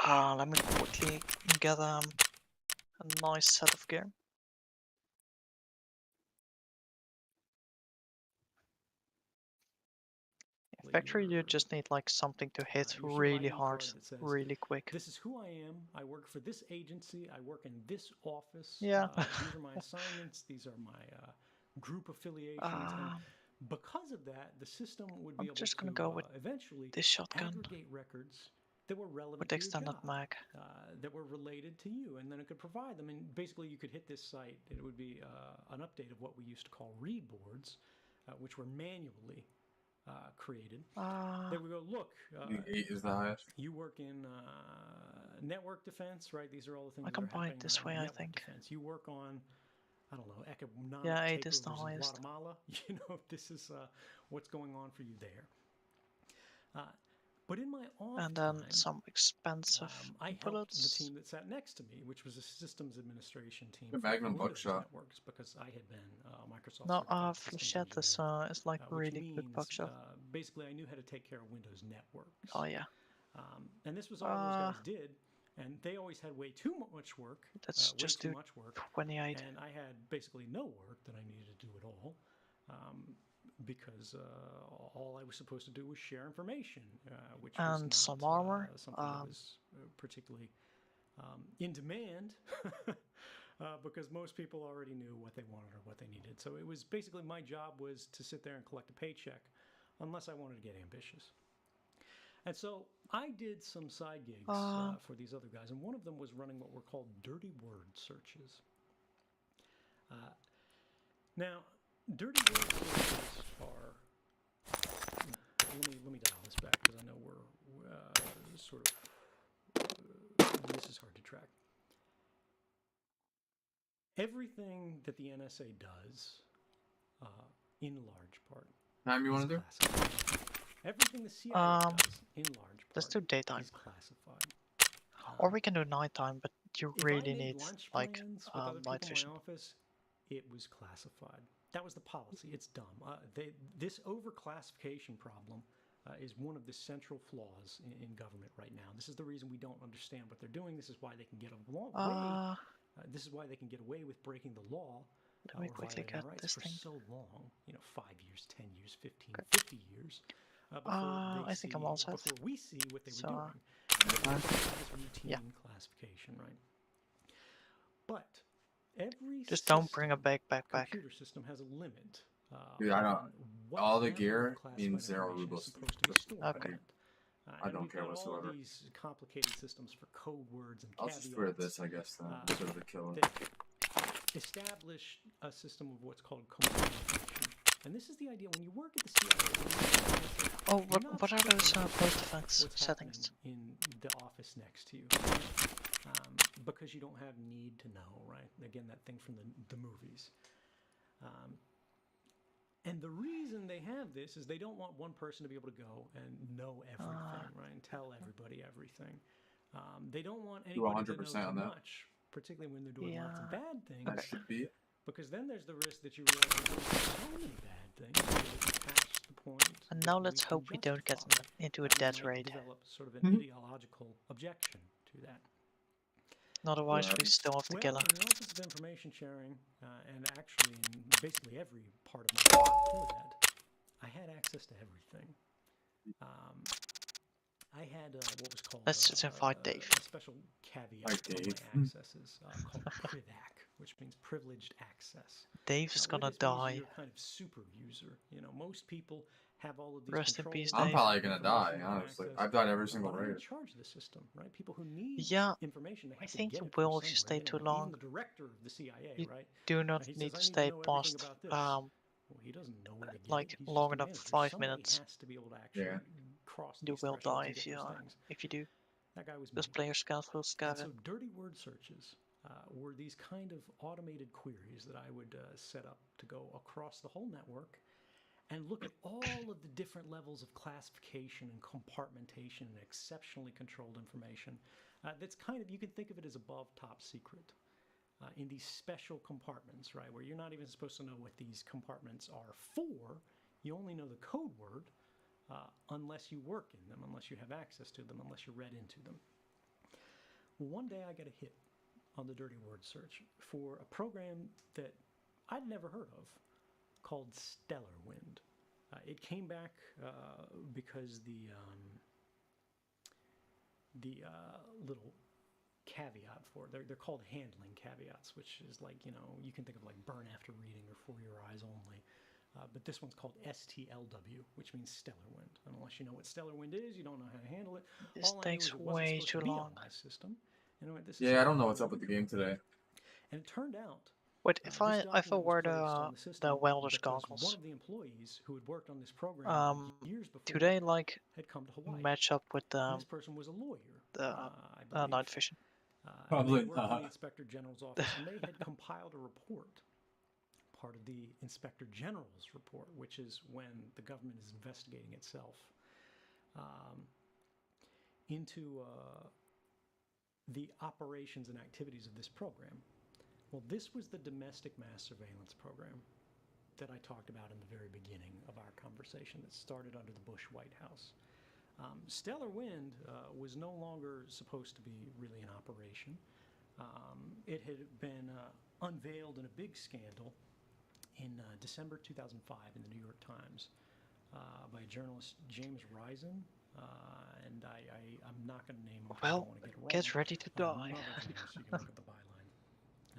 Let me quickly get a nice set of gear. In Factory, you just need like something to hit really hard, really quick. This is who I am. I work for this agency. I work in this office. Yeah. These are my assignments. These are my group affiliations. And because of that, the system would be I'm able just to gonna go with eventually this shotgun aggregate records that were relevant with to the your extended job, mag. that were related to you, and then it could provide them. And basically, you could hit this site. It would be an update of what we used to call read boards. which were manually created. Uh, They would go, look, I think 8 is the highest. you work in network defense, right? These are all the things I that are combined happening this way, in I network think. defense. You work on, I don't know, economic Yeah, 8 is the takeovers in highest. Guatemala. You know, this is what's going on for you there. But in my off And then time, some expensive I helped the bullets. team that sat next to me, which was a systems administration team The for Magnum Windows buckshot. networks, because I had been Microsoft No, certified systems Flechette engineer, is like which really good means buckshot. basically I knew how to take care of Windows networks. Oh yeah. And this was all those guys did, and they always had way too much work. Let's way just too do much work. 28. And I had basically no work that I needed to do at all, because all I was supposed to do was share information, which was And not some armor. something that was particularly in demand. Because most people already knew what they wanted or what they needed. So it was basically my job was to sit there and collect a paycheck, unless I wanted to get ambitious. And so I did some side gigs for these other guys, and one of them was running what were called dirty word searches. Now, dirty word searches are. Let me dial this back because I know we're sort of. This is hard to track. Everything that the NSA does, in large part, Time you want to do? classified. Everything the CIA does, in large part, let's do daytime. is classified. Or we can do nighttime, but you If really I made need lunch like plans with other night people vision. in my office, it was classified. That was the policy. It's dumb. This overclassification problem is one of the central flaws in government right now. This is the reason we don't understand what they're doing. This is why they can get away. This is why they can get away with breaking the law Let me or quickly violating get our rights this for thing. so long. 5 years, 10 years, 15, 50 years. Before I think I'm all set. before we see what they So, were doing. This routine classification, right? But every just don't bring a big backpack. computer system has a limit. Dude, I don't. on what All the level of gear classified means 0 information is rubles. supposed to be stored Okay. in it. I And don't we've care got all whatsoever. these complicated systems for code words and I'll caveats just wear this, I guess, then. Sort of a killer. that establish a system of what's called compartmentation. And this is the idea when you work at the CIA. Oh, what are those post-defense what's settings? happening in the office next to you, because you don't have need to know, right? Again, that thing from the movies. And the reason they have this is they don't want one person to be able to go and know everything, right? And tell everybody everything. They don't want anybody to know 100% on too that. much, particularly when they're doing lots of bad things. That should be it. Because then there's the risk that you realize you're doing so many bad things that it's past the point. And that now let's can hope we don't get justify into a it. death You might raid. develop sort of an ideological objection to that. Otherwise, we still have to Well, kill him. in the Office of Information Sharing, and actually in basically every part of my life before that, I had access to everything. I had what was called Let's just invite Dave. a special caveat Hi, on Dave. my accesses called PRIVAC, which means privileged access. Dave is What gonna this means is die. you're kind of super user. Most people have all of these Rest in controls. peace, I'm Dave. probably gonna die, information and honestly. access, I've died every single but I'm in raid. charge of the system, right? People who need Yeah, information, they have I to think get you it from will if you stay somewhere. too long. Even the director of the CIA, You right? do not He need says, to I stay need to know everything past about this. Well, he doesn't know where to get like it. He's long just a enough manager. 5 Somebody minutes. has to be able to actually cross You these will thresholds die and get those things. if you do. That guy was me. This player scout will And scav so him. dirty word searches were these kind of automated queries that I would set up to go across the whole network and look at all of the different levels of classification and compartmentation and exceptionally controlled information. That's kind of, you can think of it as above top secret. In these special compartments, right, where you're not even supposed to know what these compartments are for. You only know the code word unless you work in them, unless you have access to them, unless you're read into them. One day I got a hit on the dirty word search for a program that I'd never heard of called Stellar Wind. It came back because the little caveat for it, they're called handling caveats, which is like, you can think of like burn after reading or for your eyes only. But this one's called STLW, which means stellar wind. And unless you know what stellar wind is, you don't know how to handle it. This All I knew takes is it wasn't way supposed too to be long. on my system. This is Yeah, I don't know something what's up with the game today. And it turned out Wait, if I wear the welder's goggles, one of the employees who had worked on this program years before do they like had come to Hawaii. match up with And the this person was a lawyer, night vision? Probably they worked in not. the Inspector General's office, and they had compiled a report, part of the Inspector General's report, which is when the government is investigating itself, into the operations and activities of this program. Well, this was the domestic mass surveillance program that I talked about in the very beginning of our conversation that started under the Bush White House. Stellar Wind was no longer supposed to be really an operation. It had been unveiled in a big scandal in December 2005 in the New York Times by journalist James Risen. And I'm not going to name him. Well, I don't want to get it wrong. get ready to die. So you can look at the byline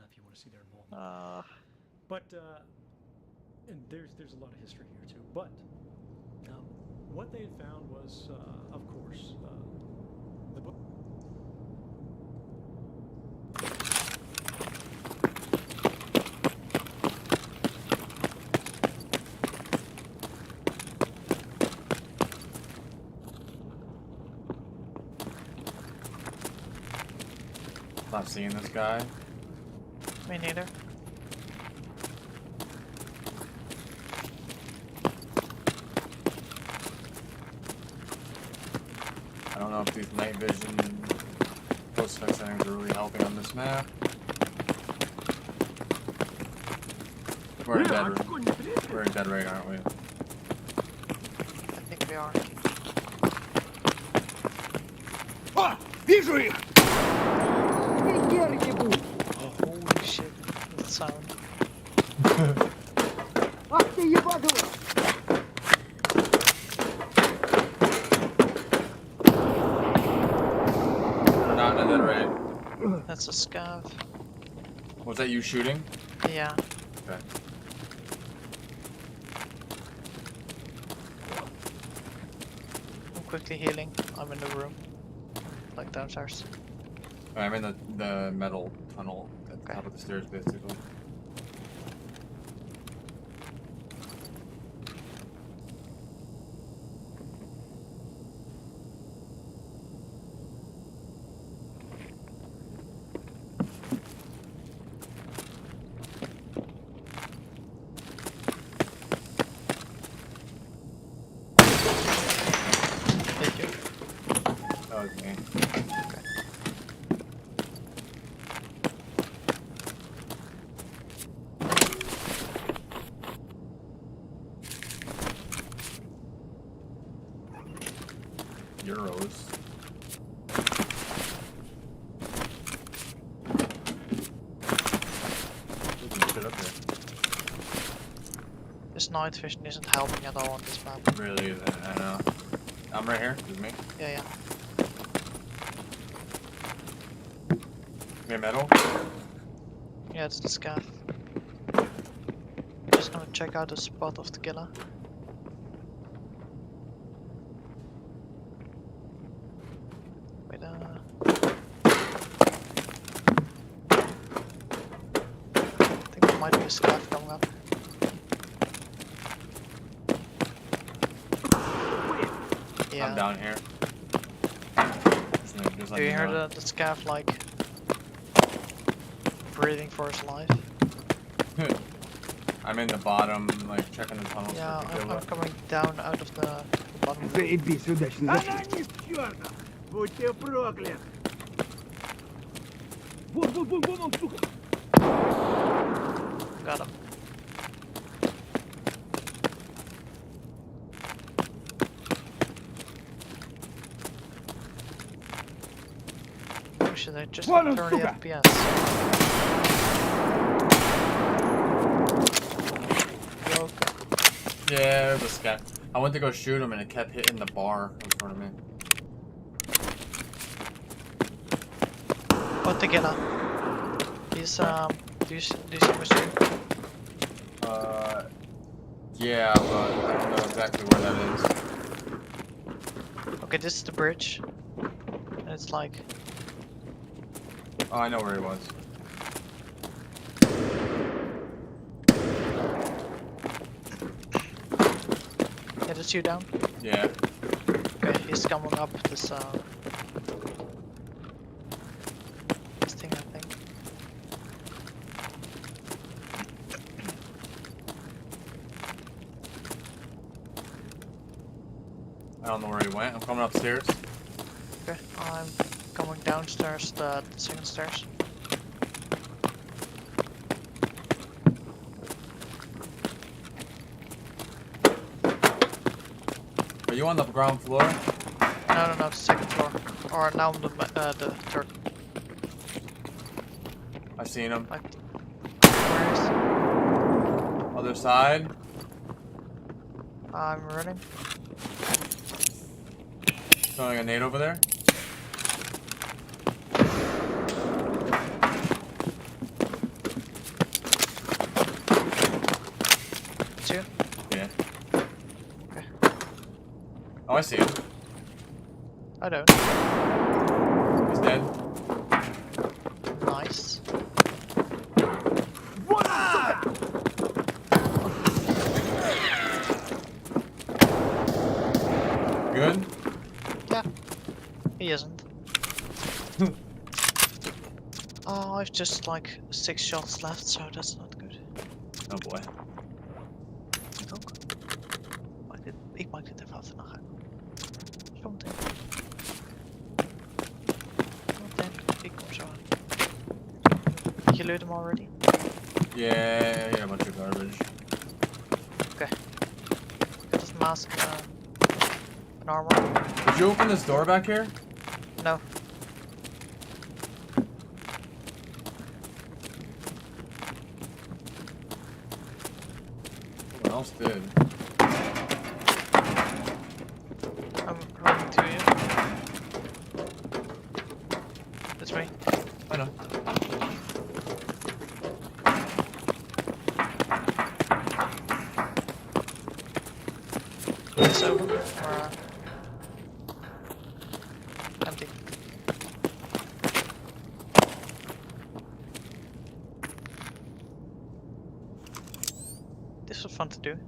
if you want to see their involvement. But and there's a lot of history here too. But what they had found was, of course, the book. Not seeing this guy. Me neither. I don't know if these night vision post-effect settings are really helping on this map. We're in dead right, aren't we? I think we are. А, вижу их! Oh, holy shit, that sound. Ах ты ебанула! We're not in dead right. That's a scav. Was that you shooting? Yeah. Okay. I'm quickly healing. I'm in the room. Like downstairs. I'm in the metal tunnel at the top of the stairs, basically. Thank you. That was me. Euros. Shit up here. This night vision isn't helping at all on this map. Really, I know. I'm right here. This is me. Yeah. Me metal. Yeah, it's the scav. Just gonna check out the spot of the killer. Wait, I think there might be a scav coming up. Yeah. I'm down here. Just Do you hear the scav like breathing for his life? I'm in the bottom, like checking the tunnels. Yeah, for I'm coming down out of the bottom. Заебись, удачно зашли. Она ни черта! Будь ты проклят! Вон, сука! Got him. Oh shit, I just got 30 FPS. Yeah, this guy. I went to go shoot him and it kept hitting the bar in front of me. What the killer? He's do you see my stream? Yeah, but I don't know exactly where that is. Okay, this is the bridge. And it's like Oh, I know where he was. is you down? Yeah. Okay, he's coming up this thing, I think. I don't know where he went. I'm coming upstairs. Okay, I'm coming downstairs, the second stairs. Are you on the ground floor? No, the second floor. Or now on the third. I seen him. Like, where is? Other side. I'm running. Throwing a nade over there. It's you? Yeah. Okay. Oh, I see him. I don't. He's dead. Nice. Good? Yeah. He isn't. Oh, I've just like 6 shots left, so that's not good. Oh boy. Ik maak dit even af en dan ga ik. Zometeen. Ik kom zo aan. Did you loot them already? Yeah, a bunch of garbage. Okay. Get this mask and armor. Did you open this door back here? No. Someone else did. I'm running to you. That's me. I know. It's open or empty. This was fun to do.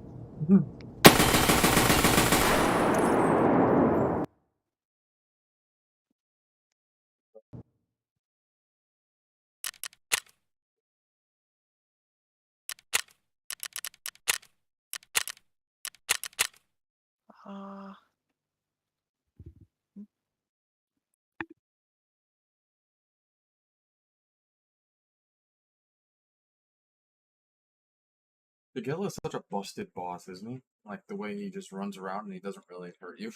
The Gil is such a busted boss, isn't he? Like the way he just runs around and he doesn't really hurt you.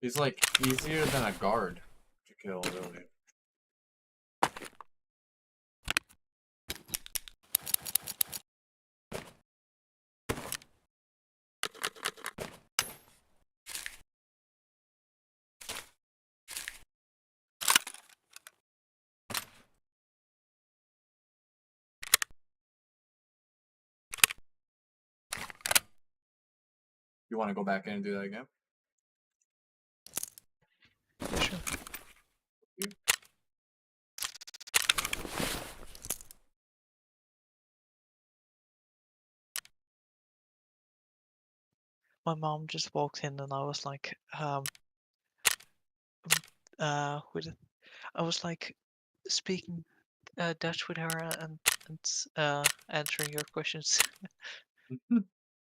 He's like easier than a guard to kill, really. You want to go back in and do that again? Yeah, sure. My mom just walked in and I was like, with I was like speaking Dutch with her and answering your questions.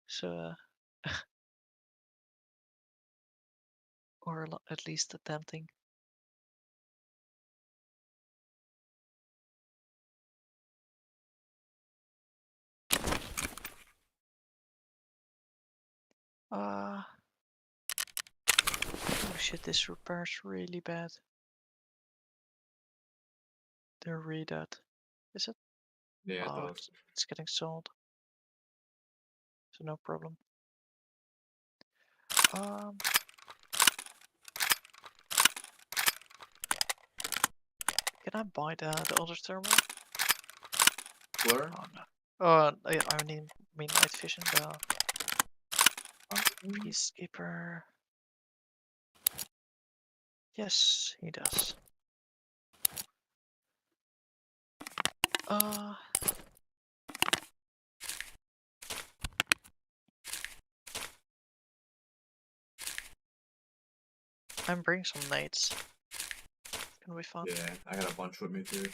So, or at least attempting. Oh shit, this repair's really bad. They're really dead. Is it? Yeah, it Oh, does. it's getting sold. So no problem. Can I buy the other thermal? Blur? Oh no. I mean night vision, the peacekeeper. Yes, he does. I'm bringing some nades. Can we fun? Yeah, I got a bunch with me too.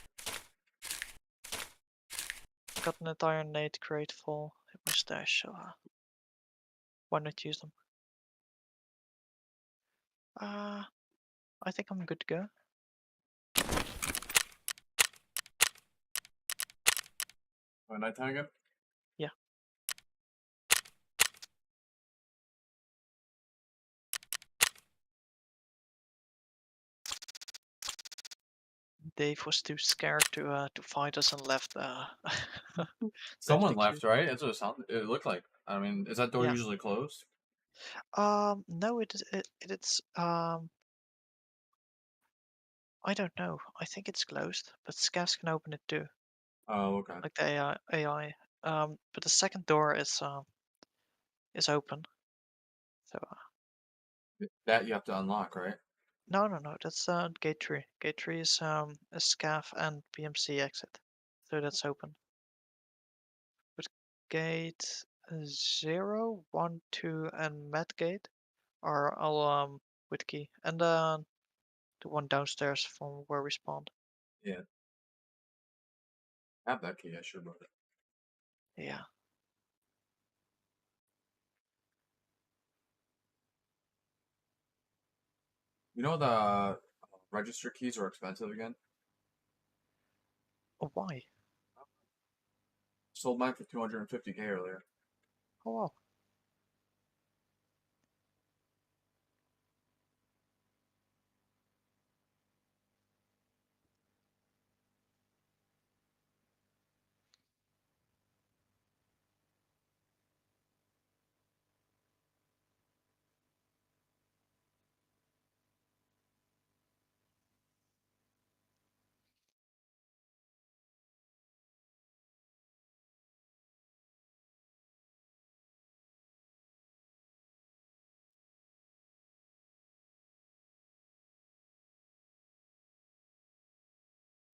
Got an entire nade crate full in my stash, so why not use them? I think I'm good to go. Nighttime again? Yeah. Dave was too scared to fight us and left. Someone the left, queue. right? That's what it looked like. I mean, is that door Yeah. usually closed? No, it's I don't know. I think it's closed, but scavs can open it too, Oh, okay. like the AI. But the second door is open. So That you have to unlock, right? no, that's gate 3. Gate 3 is a scav and PMC exit, so that's open. But gate 0, 1, 2, and med gate are all with key, and the one downstairs from where we spawned. Yeah. I have that key. I should have brought it. Yeah. You know the register keys are expensive again? Oh, why? Sold mine for 250K earlier. Oh wow.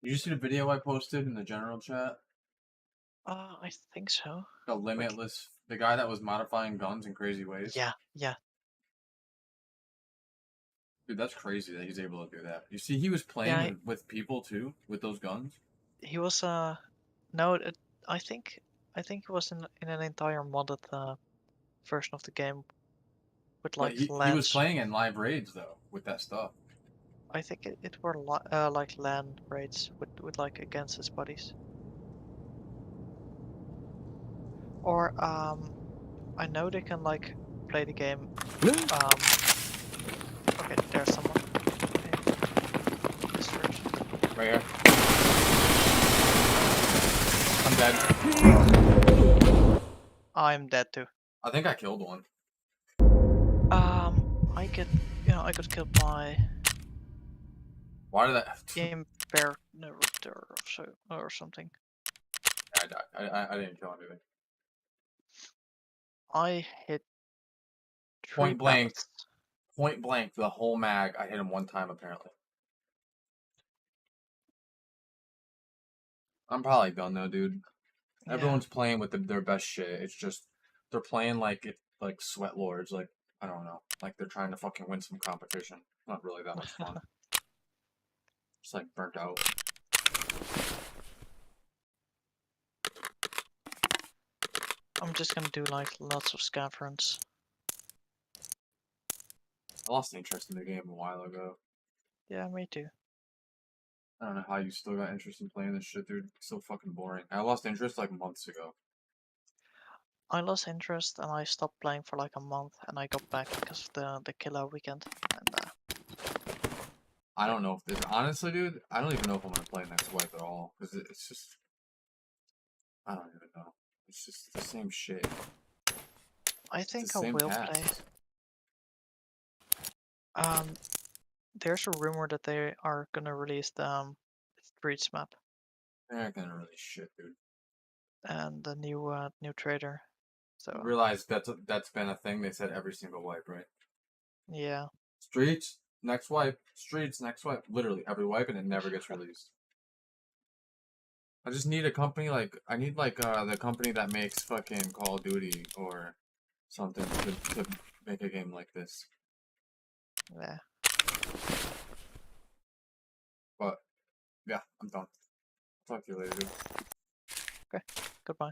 Did you see the video I posted in the general chat? I think so. The limitless, the guy that was modifying guns in crazy ways. Yeah, yeah. Dude, that's crazy that he's able to do that. You see, he was playing with people too, with those guns. He was no, I think it was in an entire modded version of the game with But like he was playing in live raids though with that stuff. I think it were like LAN raids with like against his buddies. Or I know they can like play the game. Okay, there's someone. This version. Right here. I'm dead. I'm dead too. I think I killed one. I got killed by Why did I? Imperator or something. I died. I didn't kill anything. I hit Point blank. Point blank. The whole mag. I hit him one time apparently. I'm probably done though, dude. Yeah. Everyone's playing with their best shit. It's just they're playing like sweat lords. Like I don't know. Like they're trying to fucking win some competition. Not really that much fun. Just like burnt out. I'm just gonna do like lots of scav runs. I lost interest in the game a while ago. Yeah, me too. I don't know how you still got interest in playing this shit, dude. It's so fucking boring. I lost interest like months ago. I lost interest and I stopped playing for like a month, and I got back because of the killer weekend. And I don't know if this honestly, dude. I don't even know if I'm gonna play next wipe at all because it's just. I don't even know. It's just the same shit. I think I will play. There's a rumor that they are gonna release the Streets map. They're not gonna release shit, dude. And the new trader. So you realize that's been a thing they said every single wipe, right? Yeah. Streets next wipe. Streets next wipe. Literally every wipe, and it never gets released. I just need a company like I need like the company that makes fucking Call of Duty or something to make a game like this. Yeah. But yeah, I'm done. Talk to you later, dude. Okay, goodbye.